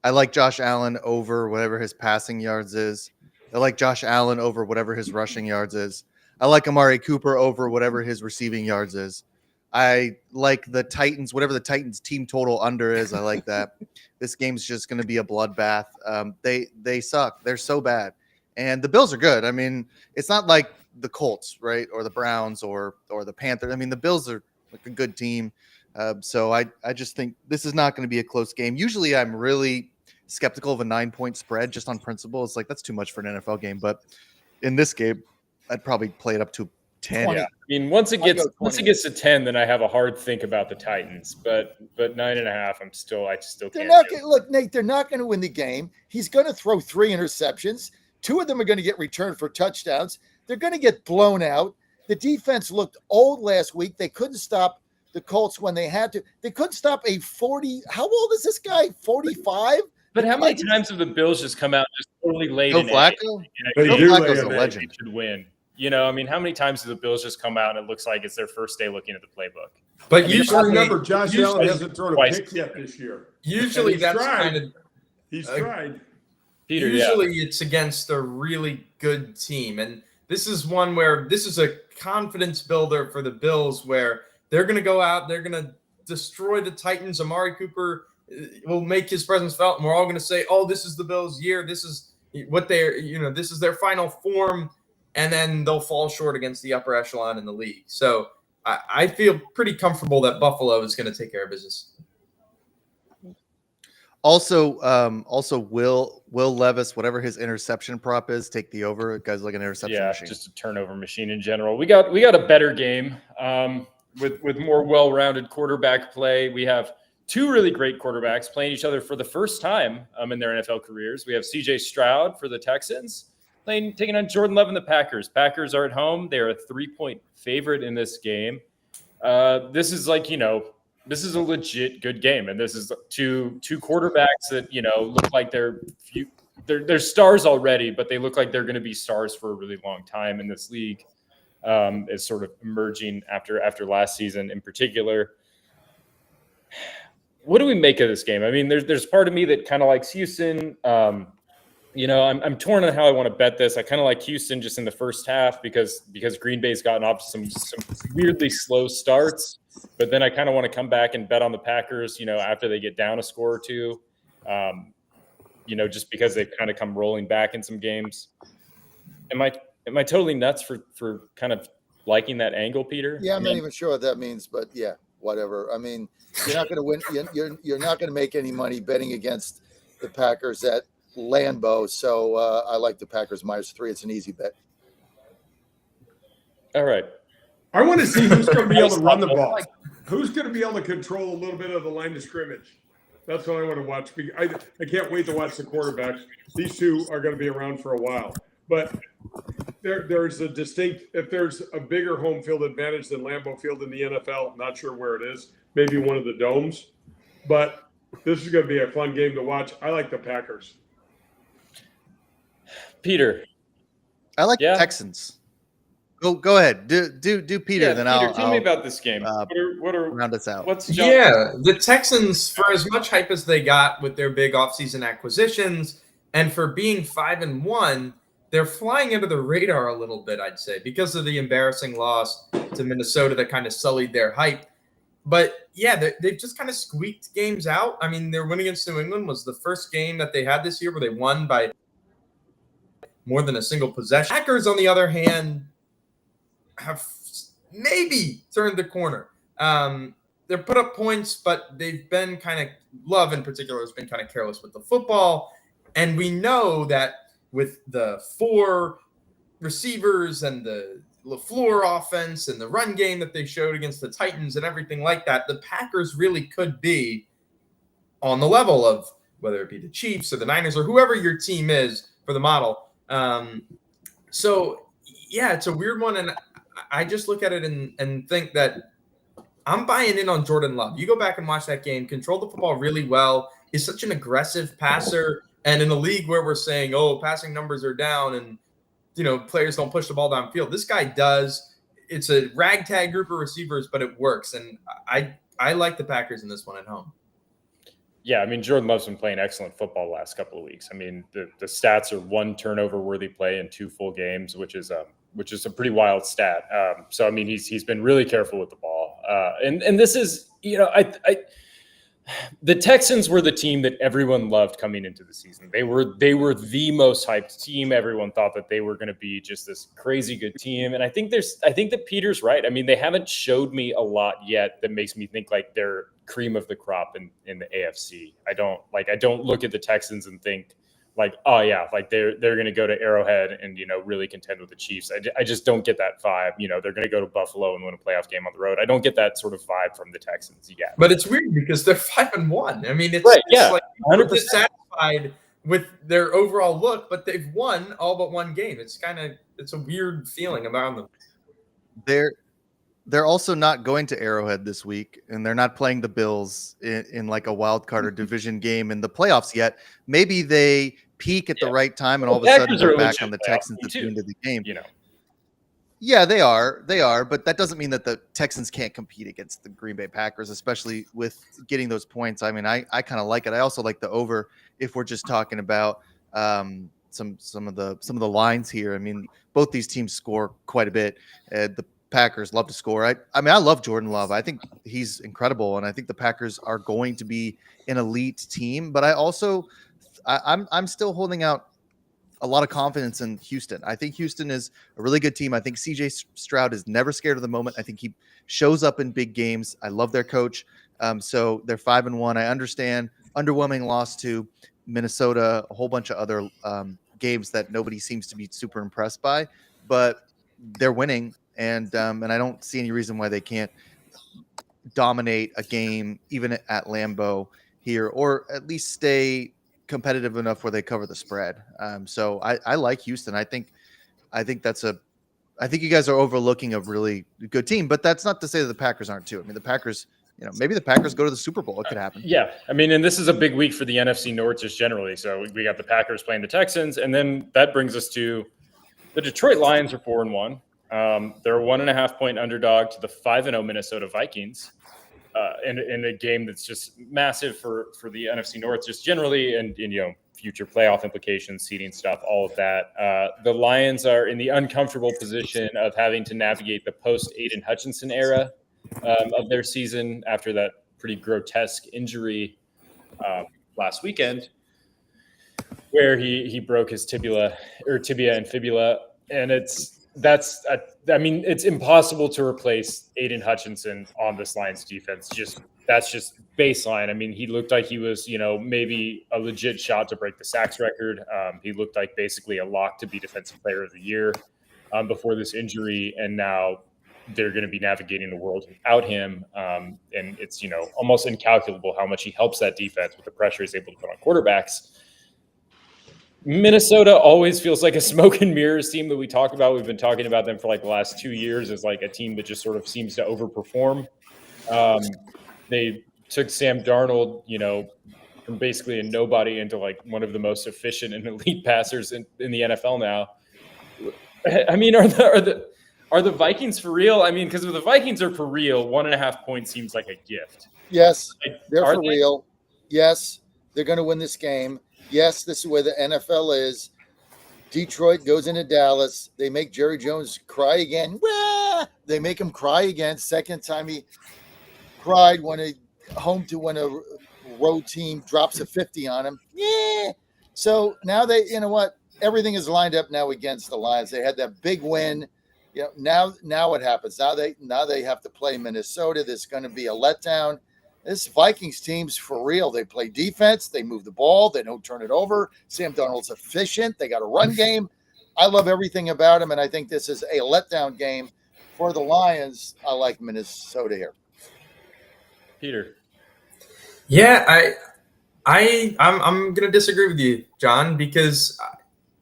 I like Josh Allen over whatever his passing yards is. I like Josh Allen over whatever his rushing yards is. I like Amari Cooper over whatever his receiving yards is. I like the Titans, whatever the Titans team total under is. I like that. This game's just going to be a bloodbath. They suck. They're so bad. And the Bills are good. I mean, it's not like the Colts, right? Or the Browns or the Panthers. I mean, the Bills are like a good team. So I just think this is not going to be a close game. Usually I'm really skeptical of a 9-point spread just on principle. It's like, that's too much for an NFL game. But in this game, I'd probably play it up to 10. 20. Yeah. I mean, once it gets to 10, then I have a hard think about the Titans. But 9.5, I still They're can't. not gonna, look, Nate. They're not going to win the game. He's going to throw 3 interceptions. 2 of them are going to get returned for touchdowns. They're going to get blown out. The defense looked old last week. They couldn't stop the Colts when they had to. They couldn't stop a 40. How old is this guy? 45. But how many times have the Bills just come out just totally late? Joe in Flacco? They Joe do Flacco's lay a an egg. legend. They should win. I mean, how many times do the Bills just come out and it looks like it's their first day looking at the playbook? But You usually, remember, Josh Allen usually, hasn't thrown a twice. pick yet this year. usually he's that's tried. kind of He's tried. Peter, usually it's against a really good team, and this is one where this is a confidence builder for the Bills, where they're going to go out, they're going to destroy the Titans. Amari Cooper will make his presence felt, and we're all going to say, "Oh, this is the Bills' year. This is what they're, this is their final form," and then they'll fall short against the upper echelon in the league. So I feel pretty comfortable that Buffalo is going to take care of business. Also, Will Levis, whatever his interception prop is, take the over. The guy's like an interception machine. just a turnover machine in general. We got a better game with more well-rounded quarterback play. We have 2 really great quarterbacks playing each other for the first time in their NFL careers. We have C.J. Stroud for the Texans taking on Jordan Love and the Packers. Packers are at home. They're a 3-point favorite in this game. This is this is a legit good game, and this is two quarterbacks that look like they're stars already, but they look like they're going to be stars for a really long time in this league. Is sort of emerging after last season in particular. What do we make of this game? I mean, there's part of me that kind of likes Houston. I'm torn on how I want to bet this. I kind of like Houston just in the first half because Green Bay's gotten off some weirdly slow starts. But then I kind of want to come back and bet on the Packers, after they get down a score or two, just because they've kind of come rolling back in some games. Am I totally nuts for kind of liking that angle, Peter? Yeah, I'm not even sure what that means, but yeah, whatever. I mean, you're not going to win. You're not going to make any money betting against the Packers at Lambeau. So I like the Packers -3. It's an easy bet. All right. I want to see who's going to be able to run the ball. Who's going to be able to control a little bit of the line of scrimmage? That's what I want to watch. I can't wait to watch the quarterbacks. These 2 are going to be around for a while. But there's a distinct – if there's a bigger home field advantage than Lambeau Field in the NFL, I'm not sure where it is. Maybe one of the domes. But this is going to be a fun game to watch. I like the Packers. Peter. I like the Texans. Go ahead. Do Peter, then Peter, I'll tell me about this game. What are round us out. The Texans, for as much hype as they got with their big offseason acquisitions, and for being 5-1, they're flying under the radar a little bit, I'd say, because of the embarrassing loss to Minnesota that kind of sullied their hype. But yeah, they've just kind of squeaked games out. I mean, their win against New England was the first game that they had this year where they won by more than a single possession. Packers, on the other hand, have maybe turned the corner. they're put up points, but they've been Love in particular has been kind of careless with the football. And we know that with the 4 receivers and the LaFleur offense and the run game that they showed against the Titans and everything like that, the Packers really could be on the level of whether it be the Chiefs or the Niners or whoever your team is for the model. So, yeah, it's a weird one. And I just look at it and think that I'm buying in on Jordan Love. You go back and watch that game, controlled the football really well, is such an aggressive passer. And in a league where we're saying, oh, passing numbers are down and, players don't push the ball downfield, this guy does. It's a ragtag group of receivers, but it works. And I like the Packers in this one at home. Yeah, I mean, Jordan Love's been playing excellent football the last couple of weeks. I mean, the stats are 1 turnover-worthy play in 2 full games, which is a pretty wild stat. So, I mean, he's been really careful with the ball. And this is, the Texans were the team that everyone loved coming into the season. They were the most hyped team. Everyone thought that they were going to be just this crazy good team. And I think that Peter's right. I mean, they haven't showed me a lot yet that makes me think like they're cream of the crop in the AFC. I don't look at the Texans and think like, oh yeah, like they're going to go to Arrowhead and, really contend with the Chiefs. I just don't get that vibe. They're going to go to Buffalo and win a playoff game on the road. I don't get that sort of vibe from the Texans yet. But it's weird because they're 5-1. I mean, it's like 100% dissatisfied with their overall look, but they've won all but 1 game. It's a weird feeling about them. They're also not going to Arrowhead this week, and they're not playing the Bills in like a wild card or division game in the playoffs yet. Maybe they peak at the right time, and all of a sudden they're back on the Texans at the end of the game. Yeah, they are, but that doesn't mean that the Texans can't compete against the Green Bay Packers, especially with getting those points. I mean, I kind of like it. I also like the over if we're just talking about some of the lines here. I mean, both these teams score quite a bit. The Packers love to score. I mean, I love Jordan Love. I think he's incredible, and I think the Packers are going to be an elite team. But I'm still holding out a lot of confidence in Houston. I think Houston is a really good team. I think CJ Stroud is never scared of the moment. I think he shows up in big games. I love their coach. So they're 5-1. I understand underwhelming loss to Minnesota, a whole bunch of other games that nobody seems to be super impressed by, but they're winning. And I don't see any reason why they can't dominate a game, even at Lambeau here, or at least stay competitive enough where they cover the spread. So I like Houston. I think you guys are overlooking a really good team, but that's not to say that the Packers aren't too. I mean, the Packers, maybe the Packers go to the Super Bowl. It could happen. Yeah. I mean, and this is a big week for the NFC North just generally. So we got the Packers playing the Texans, and then that brings us to the Detroit Lions are 4-1. They're a 1.5-point underdog to the 5-0 Minnesota Vikings in a game that's just massive for the NFC North just generally, and future playoff implications, seeding stuff, all of that. The Lions are in the uncomfortable position of having to navigate the post-Aiden Hutchinson era of their season after that pretty grotesque injury last weekend where he broke his tibia and fibula, and it's impossible to replace Aiden Hutchinson on this Lions defense. That's just baseline. I mean, he looked like he was, maybe a legit shot to break the sacks record. He looked like basically a lock to be Defensive Player of the Year before this injury, and now they're going to be navigating the world without him. And it's, almost incalculable how much he helps that defense with the pressure he's able to put on quarterbacks. Minnesota always feels like a smoke and mirrors team that we talk about. We've been talking about them for like the last 2 years as like a team that just sort of seems to overperform. They took Sam Darnold, from basically a nobody into like one of the most efficient and elite passers in the NFL now. I mean, are the Vikings for real? I mean, because if the Vikings are for real, 1.5 points seems like a gift. Yes, they're for real. Yes, they're going to win this game. Yes, this is where the NFL is. Detroit goes into Dallas. They make Jerry Jones cry again. They make him cry again. Second time he cried when a road team drops a 50 on him. Yeah. So now everything is lined up now against the Lions. They had that big win, Now what happens? Now they have to play Minnesota. There's going to be a letdown. This Vikings team's for real. They play defense. They move the ball. They don't turn it over. Sam Darnold's efficient. They got a run game. I love everything about him, and I think this is a letdown game for the Lions. I like Minnesota here. Peter. Yeah, I'm gonna disagree with you, John, because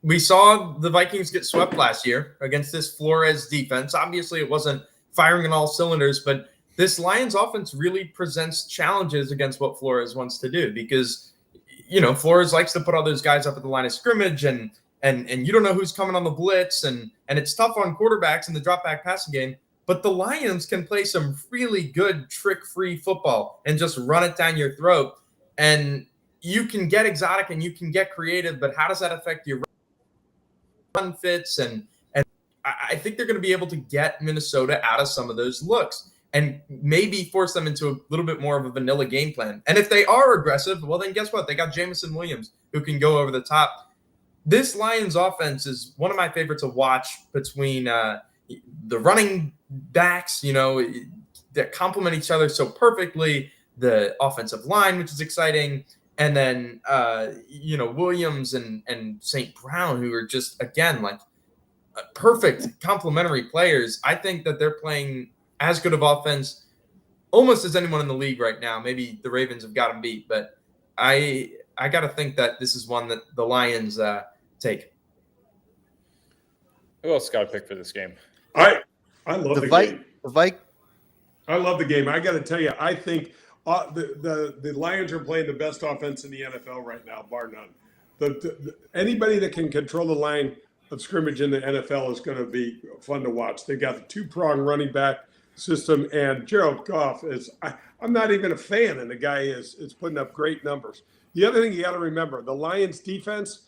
we saw the Vikings get swept last year against this Flores defense. Obviously, it wasn't firing on all cylinders, but this Lions offense really presents challenges against what Flores wants to do because, Flores likes to put all those guys up at the line of scrimmage and you don't know who's coming on the blitz and it's tough on quarterbacks in the drop back passing game. But the Lions can play some really good trick-free football and just run it down your throat. And you can get exotic and you can get creative, but how does that affect your run fits? And I think they're going to be able to get Minnesota out of some of those looks and maybe force them into a little bit more of a vanilla game plan. And if they are aggressive, well, then guess what? They got Jameson Williams who can go over the top. This Lions offense is one of my favorites to watch between the running backs, that complement each other so perfectly, the offensive line, which is exciting, and then, Williams and St. Brown, who are just, again, like perfect complementary players. I think that they're playing as good of offense almost as anyone in the league right now. Maybe the Ravens have got them beat, but I got to think that this is one that the Lions take. Who else got a pick for this game? I love the game. I love the game. I got to tell you, I think the Lions are playing the best offense in the NFL right now, bar none. Anybody that can control the line of scrimmage in the NFL is going to be fun to watch. They've got the two-prong running back system, and Jared Goff I'm not even a fan, and the guy is putting up great numbers. The other thing you got to remember, the Lions defense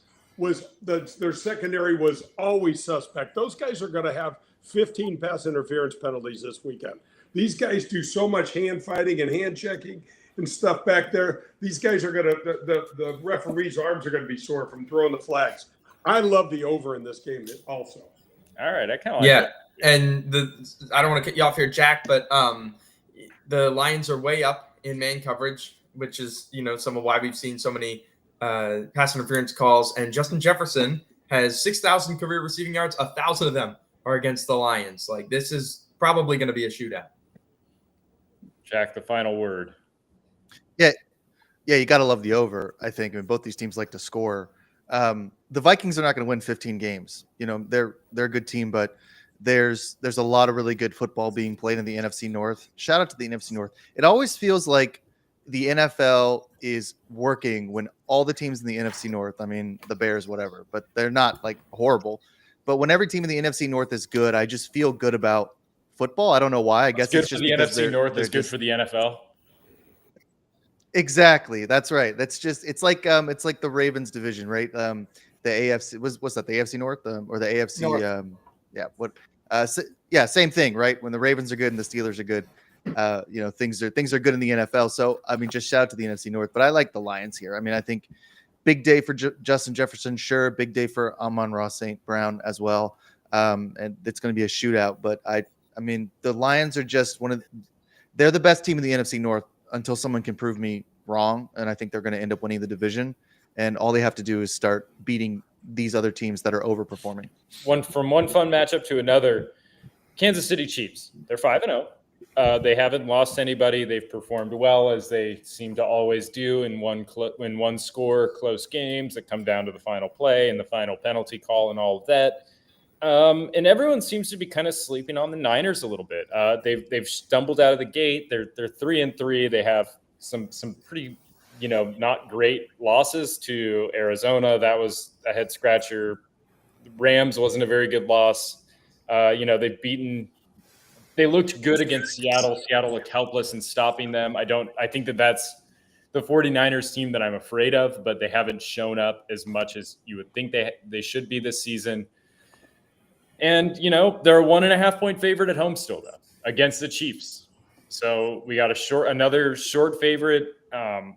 their secondary was always suspect. Those guys are going to have 15 pass interference penalties this weekend. These guys do so much hand fighting and hand checking and stuff back there. These guys are going to, the referees' arms are going to be sore from throwing the flags. I love the over in this game also. All right. I kind of like that. And I don't want to cut you off here, Jack, but the Lions are way up in man coverage, which is, some of why we've seen so many pass interference calls. And Justin Jefferson has 6,000 career receiving yards. 1,000 of them are against the Lions. Like, this is probably going to be a shootout. Jack, the final word. Yeah, you got to love the over, I think. I mean, both these teams like to score. The Vikings are not going to win 15 games. They're a good team, but there's a lot of really good football being played in the NFC North. Shout out to the NFC North. It always feels like the NFL is working when all the teams in the NFC North, I mean, the Bears, whatever, but they're not like horrible. But when every team in the NFC North is good, I just feel good about football. I don't know why. I guess it's just for the NFC North is good for the NFL. Exactly. That's right. That's just it's like the Ravens division, right? The AFC what's that? The AFC North or the AFC North. Same thing, right? When the Ravens are good and the Steelers are good, things are good in the NFL. So I mean, just shout out to the NFC North, but I like the Lions here. I mean, I think big day for Justin Jefferson, sure. Big day for Amon-Ra St. Brown as well. And it's going to be a shootout, but I mean, the Lions are just they're the best team in the NFC North until someone can prove me wrong. And I think they're going to end up winning the division. And all they have to do is start beating these other teams that are overperforming. From one fun matchup to another, Kansas City Chiefs. They're 5-0. They haven't lost anybody. They've performed well, as they seem to always do in one score close games that come down to the final play and the final penalty call and all of that. And everyone seems to be kind of sleeping on the Niners a little bit. They've stumbled out of the gate. They're 3-3. They have some pretty, not great losses to Arizona. That was a head scratcher. The Rams wasn't a very good loss. They looked good against Seattle. Seattle looked helpless in stopping them. I think that's the 49ers team that I'm afraid of, but they haven't shown up as much as you would think they should be this season. And, they're a 1.5 point favorite at home still, though, against the Chiefs. So we got another short favorite. Are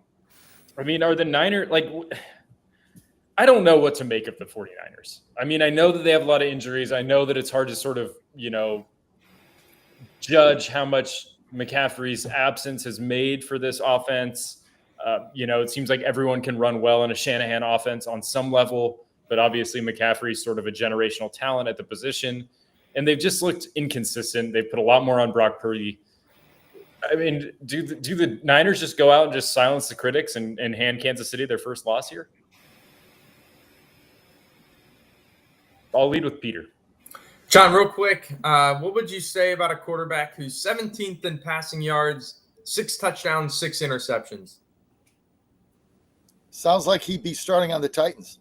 the Niners I don't know what to make of the 49ers. I mean, I know that they have a lot of injuries. I know that it's hard to sort of, judge how much McCaffrey's absence has made for this offense. It seems like everyone can run well in a Shanahan offense on some level, but obviously McCaffrey's sort of a generational talent at the position, and they've just looked inconsistent. They've put a lot more on Brock Purdy. I mean, do the Niners just go out and just silence the critics and hand Kansas City their first loss here? I'll lead with Peter. John, real quick, what would you say about a quarterback who's 17th in passing yards, 6 touchdowns, 6 interceptions? Sounds like he'd be starting on the Titans.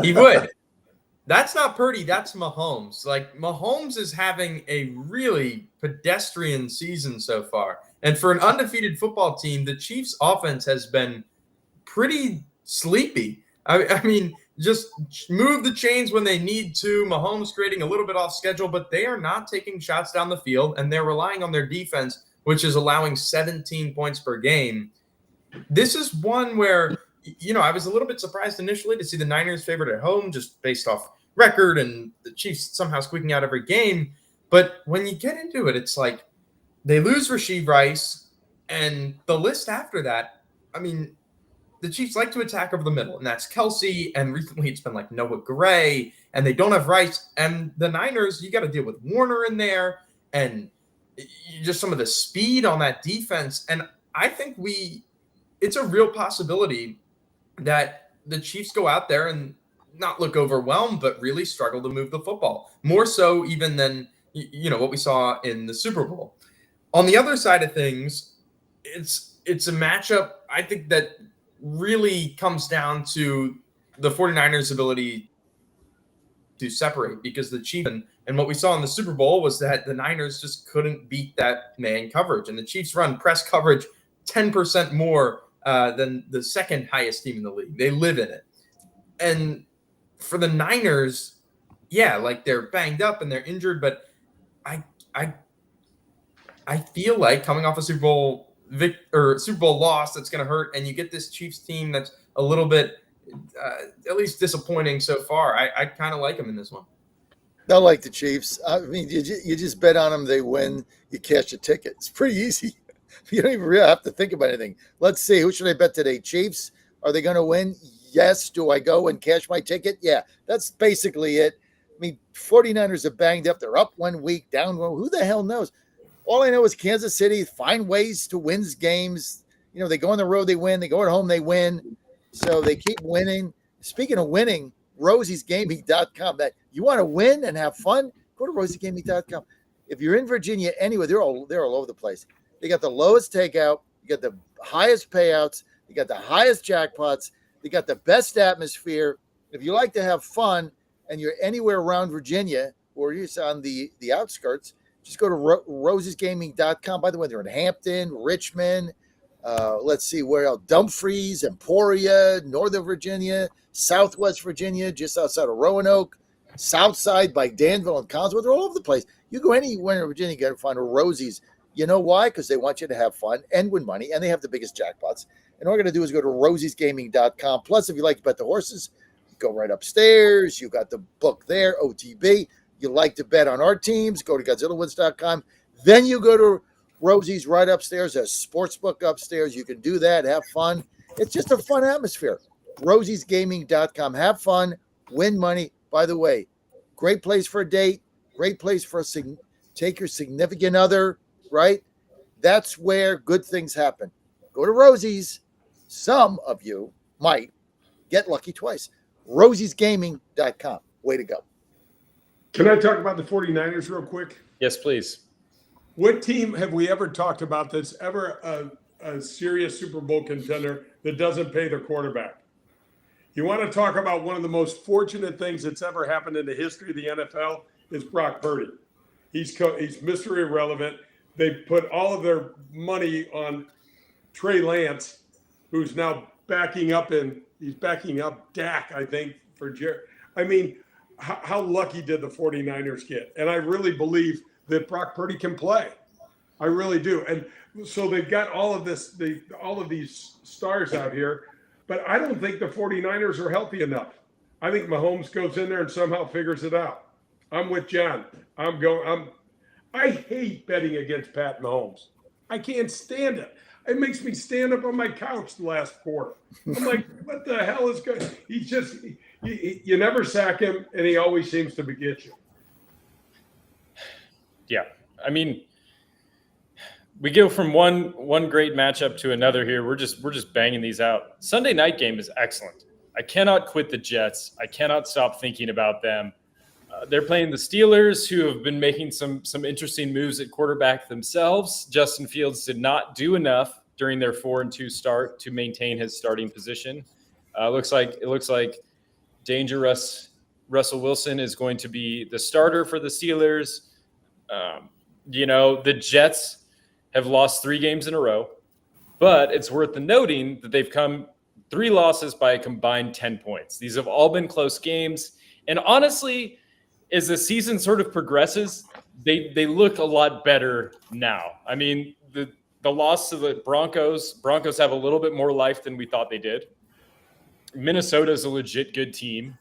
He would. That's not Purdy. That's Mahomes. Like, Mahomes is having a really pedestrian season so far. And for an undefeated football team, the Chiefs' offense has been pretty sleepy. I mean, just move the chains when they need to. Mahomes creating a little bit off schedule, but they are not taking shots down the field, and they're relying on their defense, which is allowing 17 points per game. This is one where, I was a little bit surprised initially to see the Niners favored at home just based off record and the Chiefs somehow squeaking out every game. But when you get into it, it's like they lose Rashee Rice, and the list after that, I mean, the Chiefs like to attack over the middle, and that's Kelsey, and recently it's been like Noah Gray, and they don't have Rice. And the Niners, you got to deal with Warner in there, and just some of the speed on that defense. And I think it's a real possibility that the Chiefs go out there and not look overwhelmed, but really struggle to move the football, more so even than what we saw in the Super Bowl. On the other side of things, it's a matchup, I think, that really comes down to the 49ers' ability to separate, because the Chiefs and what we saw in the Super Bowl was that the Niners just couldn't beat that man coverage, and the Chiefs run press coverage 10% more than the second highest team in the league. They live in it. And for the Niners, they're banged up and they're injured, but I feel like coming off a Super Bowl loss, that's going to hurt, and you get this Chiefs team that's a little bit at least disappointing so far. I kind of like them in this one. I like the Chiefs. I mean, you just bet on them, they win, you cash a ticket. It's pretty easy. You don't even really have to think about anything. Let's see, who should I bet today? Chiefs? Are they going to win? Yes. Do I go and cash my ticket? Yeah, that's basically it. I mean, 49ers are banged up. They're up 1 week, down one. Who the hell knows? All I know is Kansas City find ways to win games. They go on the road, they win. They go at home, they win. So they keep winning. Speaking of winning, rosiesgaming.com. That you want to win and have fun, go to rosiesgaming.com. If you're in Virginia anyway, they're all over the place. They got the lowest takeout. You got the highest payouts. You got the highest jackpots. They got the best atmosphere. If you like to have fun and you're anywhere around Virginia or you're on the outskirts, just go to rosiesgaming.com. By the way, they're in Hampton, Richmond. Let's see where else. Dumfries, Emporia, Northern Virginia, Southwest Virginia, just outside of Roanoke, Southside by Danville and Collinsville. They're all over the place. You go anywhere in Virginia, you got to find a Rosie's. You know why? Because they want you to have fun and win money, and they have the biggest jackpots. And all you're going to do is go to rosiesgaming.com. Plus, if you like to bet the horses, you go right upstairs. You got the book there, OTB. You like to bet on our teams, go to GodzillaWins.com. Then you go to Rosie's right upstairs. There's a sports book upstairs. You can do that, have fun. It's just a fun atmosphere. rosiesgaming.com. Have fun, win money. By the way, great place for a date, great place for take your significant other, right? That's where good things happen. Go to Rosie's. Some of you might get lucky twice. rosiesgaming.com. Way to go. Can I talk about the 49ers real quick? Yes, please. What team have we ever talked about that's ever a serious Super Bowl contender that doesn't pay their quarterback? You want to talk about one of the most fortunate things that's ever happened in the history of the NFL is Brock Purdy. He's Mr. Irrelevant. They put all of their money on Trey Lance, who's now backing up Dak, I think, for Jared. I mean, how lucky did the 49ers get? And I really believe that Brock Purdy can play. I really do. And so they've got all of these stars out here. but I don't think the 49ers are healthy enough. I think Mahomes goes in there and somehow figures it out. I'm with John. I hate betting against Pat Mahomes. I can't stand it. It makes me stand up on my couch the last quarter. I'm like, what the hell is going? He's just you never sack him, and he always seems to beget you. Yeah, I mean, we go from one great matchup to another here. We're just banging these out. Sunday night game is excellent. I cannot quit the Jets. I cannot stop thinking about them. They're playing the Steelers, who have been making some interesting moves at quarterback themselves. Justin Fields did not do enough during their 4-2 start to maintain his starting position. It looks like dangerous Russell Wilson is going to be the starter for the Steelers. The Jets have lost 3 games in a row, but it's worth noting that they've come 3 losses by a combined 10 points. These have all been close games, and honestly, as the season sort of progresses, they look a lot better now. I mean, the loss to the Broncos have a little bit more life than we thought they did. Minnesota's a legit good team,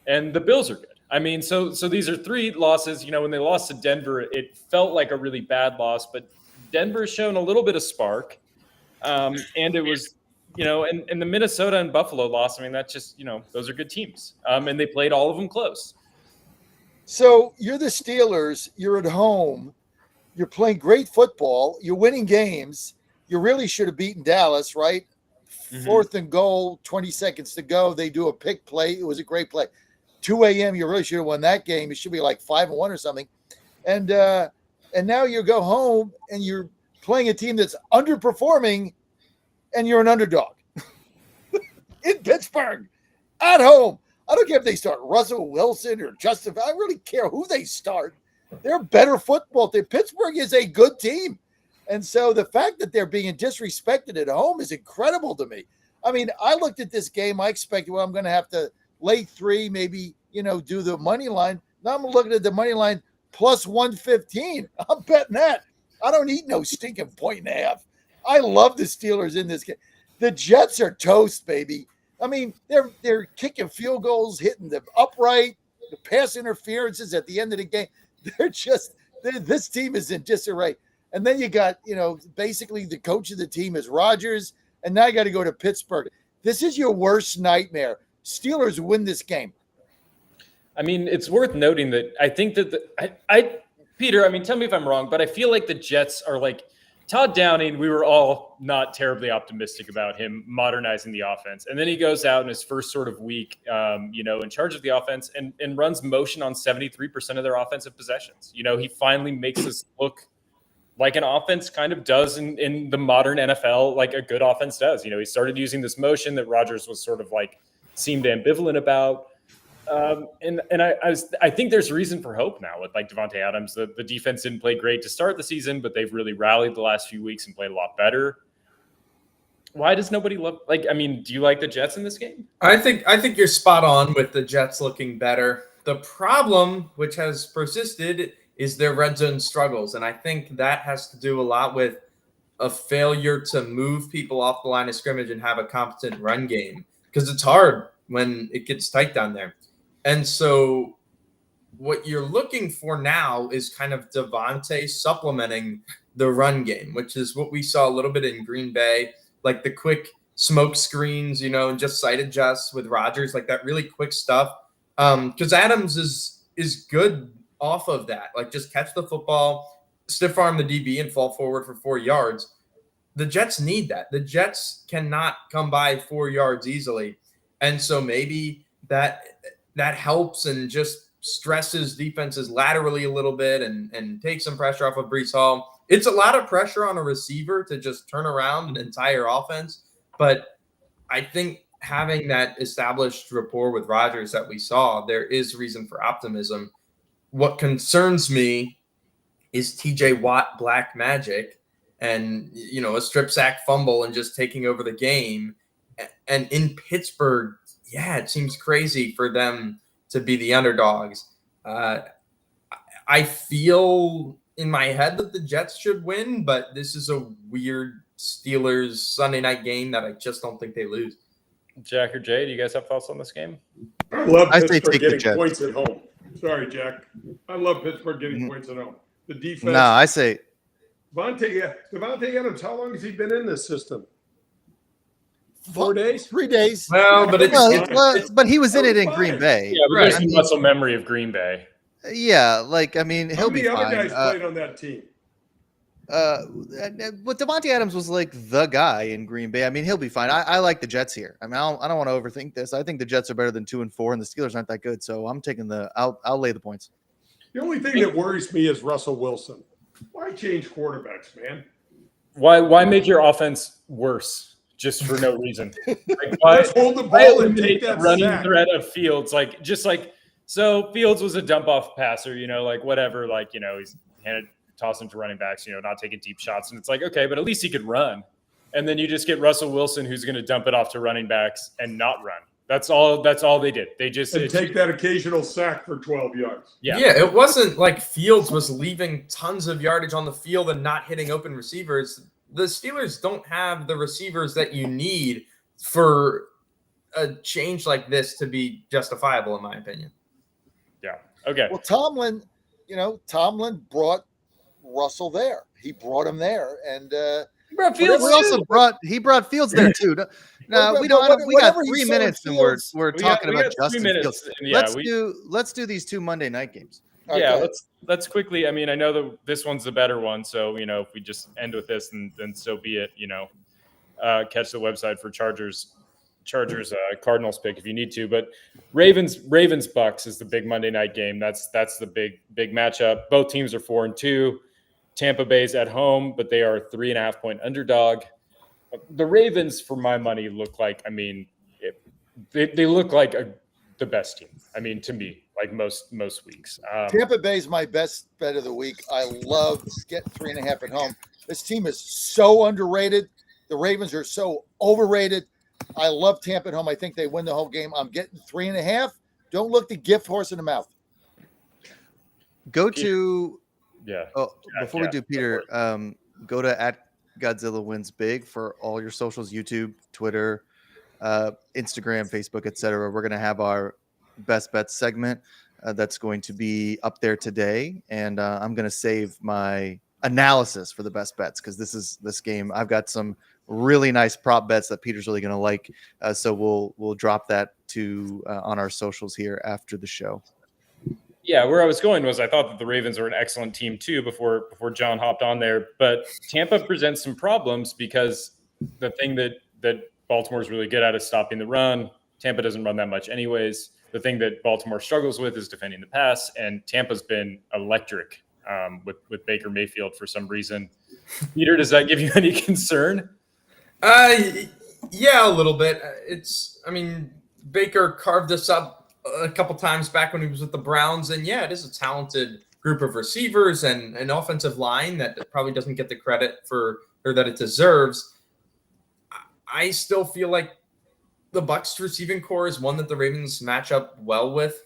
and the Bills are good. I mean, so these are 3 losses. When they lost to Denver, it felt like a really bad loss, but Denver's shown a little bit of spark. And it was, and the Minnesota and Buffalo loss. I mean, that's just, those are good teams. And they played all of them close. So you're the Steelers. You're at home. You're playing great football. You're winning games. You really should have beaten Dallas, right? Mm-hmm. 4th and goal, 20 seconds to go. They do a pick play. It was a great play. 2 a.m. You really should have won that game. It should be like 5-1 or something. And now you go home and you're playing a team that's underperforming, and you're an underdog in Pittsburgh at home. I don't care if they start Russell Wilson or Justin. I really care who they start. They're better football team. Pittsburgh is a good team. And so the fact that they're being disrespected at home is incredible to me. I mean, I looked at this game. I expected, I'm going to have to lay 3, maybe, do the money line. Now I'm looking at the money line plus 115. I'm betting that. I don't need no stinking 1.5. I love the Steelers in this game. The Jets are toast, baby. I mean, they're kicking field goals, hitting the upright, the pass interferences at the end of the game. This team is in disarray. And then you got, basically the coach of the team is Rodgers, and now you got to go to Pittsburgh. This is your worst nightmare. Steelers win this game. I mean, it's worth noting that I think that Peter, I mean, tell me if I'm wrong, but I feel like the Jets are like Todd Downing. We were all not terribly optimistic about him modernizing the offense. And then he goes out in his first sort of week, in charge of the offense and runs motion on 73% of their offensive possessions. He finally makes us look like an offense kind of does in the modern NFL, like a good offense does. He started using this motion that Rodgers was sort of like seemed ambivalent about. I think there's reason for hope now with like Devontae Adams. The defense didn't play great to start the season, but they've really rallied the last few weeks and played a lot better. Why does nobody love? Do you like the Jets in this game? I think you're spot on with the Jets looking better. The problem, which has persisted, is their red zone struggles, and I think that has to do a lot with a failure to move people off the line of scrimmage and have a competent run game, because it's hard when it gets tight down there. And so what you're looking for now is kind of Devontae supplementing the run game, which is what we saw a little bit in Green Bay, like the quick smoke screens, and just sight adjusts with Rodgers, like that really quick stuff. Because Adams is good off of that. Like just catch the football, stiff arm the DB and fall forward for 4 yards. The Jets need that. The Jets cannot come by 4 yards easily. And so maybe that helps and just stresses defenses laterally a little bit and takes some pressure off of Breece Hall. It's a lot of pressure on a receiver to just turn around an entire offense. But I think having that established rapport with Rodgers that we saw, there is reason for optimism. What concerns me is TJ Watt black magic and, a strip sack fumble and just taking over the game. And in Pittsburgh, it seems crazy for them to be the underdogs. I feel in my head that the Jets should win, but this is a weird Steelers Sunday night game that I just don't think they lose. Jack or Jay, do you guys have thoughts on this game? I love I say Pittsburgh take the getting Jets. points at home. Sorry, Jack. I love Pittsburgh getting points at home. The defense. No, I say Devontae Adams, how long has he been in this system? 4 days? 3 days. Well, but but he was in it in fine. Green Bay. Yeah, but Right. there's the muscle memory of Green Bay. Yeah, like I mean, How he'll be many other fine. guys played on that team? But Devontae Adams was like the guy in Green Bay. I mean, he'll be fine. I like the Jets here. I mean, I don't want to overthink this. I think the Jets are better than 2-4, and the Steelers aren't that good. So I'm taking I'll lay the points. The only thing that worries me is Russell Wilson. Why change quarterbacks, man? Why make your offense worse just for no reason? Like, why Let's hold the why ball and eliminate take that the running sack. threat of Fields? So Fields was a dump off passer, whatever. He's tossing to running backs, not taking deep shots, and it's like, okay, but at least he could run. And then you just get Russell Wilson, who's going to dump it off to running backs and not run. That's all they did. They just take that occasional sack for 12 yards. Yeah. it wasn't like Fields was leaving tons of yardage on the field and not hitting open receivers. The Steelers don't have the receivers that you need for a change like this to be justifiable, in my opinion. Yeah. Okay. Well, Tomlin brought Russell there. He brought him there, and He brought Fields there too. No, we don't. We got 3 minutes, and we're talking about Justin Fields. Yeah, let's do these 2 Monday night games. Yeah, let's quickly. I mean, I know that this one's the better one, so if we just end with this, then so be it. Catch the website for Chargers Cardinals pick if you need to. But Ravens Bucks is the big Monday night game. That's the big matchup. Both teams are 4-2. Tampa Bay's at home, but they are a 3.5 point underdog. The Ravens, for my money, look like, they look like the best team. I mean, to me, like most weeks. Tampa Bay's my best bet of the week. I love getting 3.5 at home. This team is so underrated. The Ravens are so overrated. I love Tampa at home. I think they win the whole game. I'm getting 3.5. Don't look the gift horse in the mouth. Go to before we do Peter, go to @GodzillaWinsBig for all your socials: YouTube, Twitter, Instagram, Facebook, etc. We're gonna have our best bets segment that's going to be up there today, and I'm gonna save my analysis for the best bets because this game I've got some really nice prop bets that Peter's really gonna like. So we'll drop that to on our socials here after the show. Yeah, where I was going was I thought that the Ravens are an excellent team too before John hopped on there. But Tampa presents some problems because the thing that Baltimore is really good at is stopping the run. Tampa doesn't run that much anyways. The thing that Baltimore struggles with is defending the pass, and Tampa's been electric with Baker Mayfield for some reason. Peter, does that give you any concern? Yeah, a little bit. Baker carved us up a couple times back when he was with the Browns, and yeah, it is a talented group of receivers and an offensive line that probably doesn't get the credit that it deserves. I still feel like the Bucs receiving core is one that the Ravens match up well with.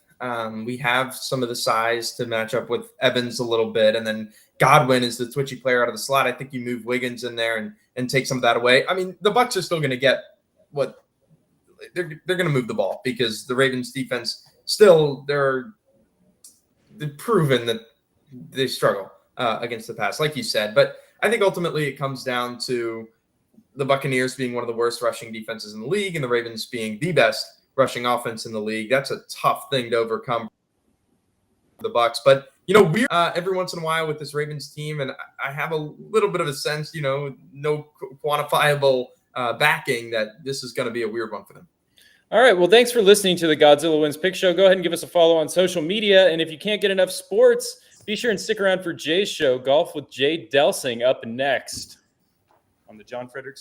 We have some of the size to match up with Evans a little bit, and then Godwin is the twitchy player out of the slot. I think you move Wiggins in there and take some of that away. I mean, the Bucs are still going to get what they're going to move the ball because the Ravens defense still they've proven that they struggle against the pass, like you said. But I think ultimately it comes down to the Buccaneers being one of the worst rushing defenses in the league and the Ravens being the best rushing offense in the league. That's a tough thing to overcome for the Bucs. But we're every once in a while with this Ravens team, and I have a little bit of a sense, no quantifiable backing that this is going to be a weird one for them. All right. Well, thanks for listening to the Godzilla Wins Pick Show. Go ahead and give us a follow on social media. And if you can't get enough sports, be sure and stick around for Jay's show, Golf with Jay Delsing, up next on the John Fredericks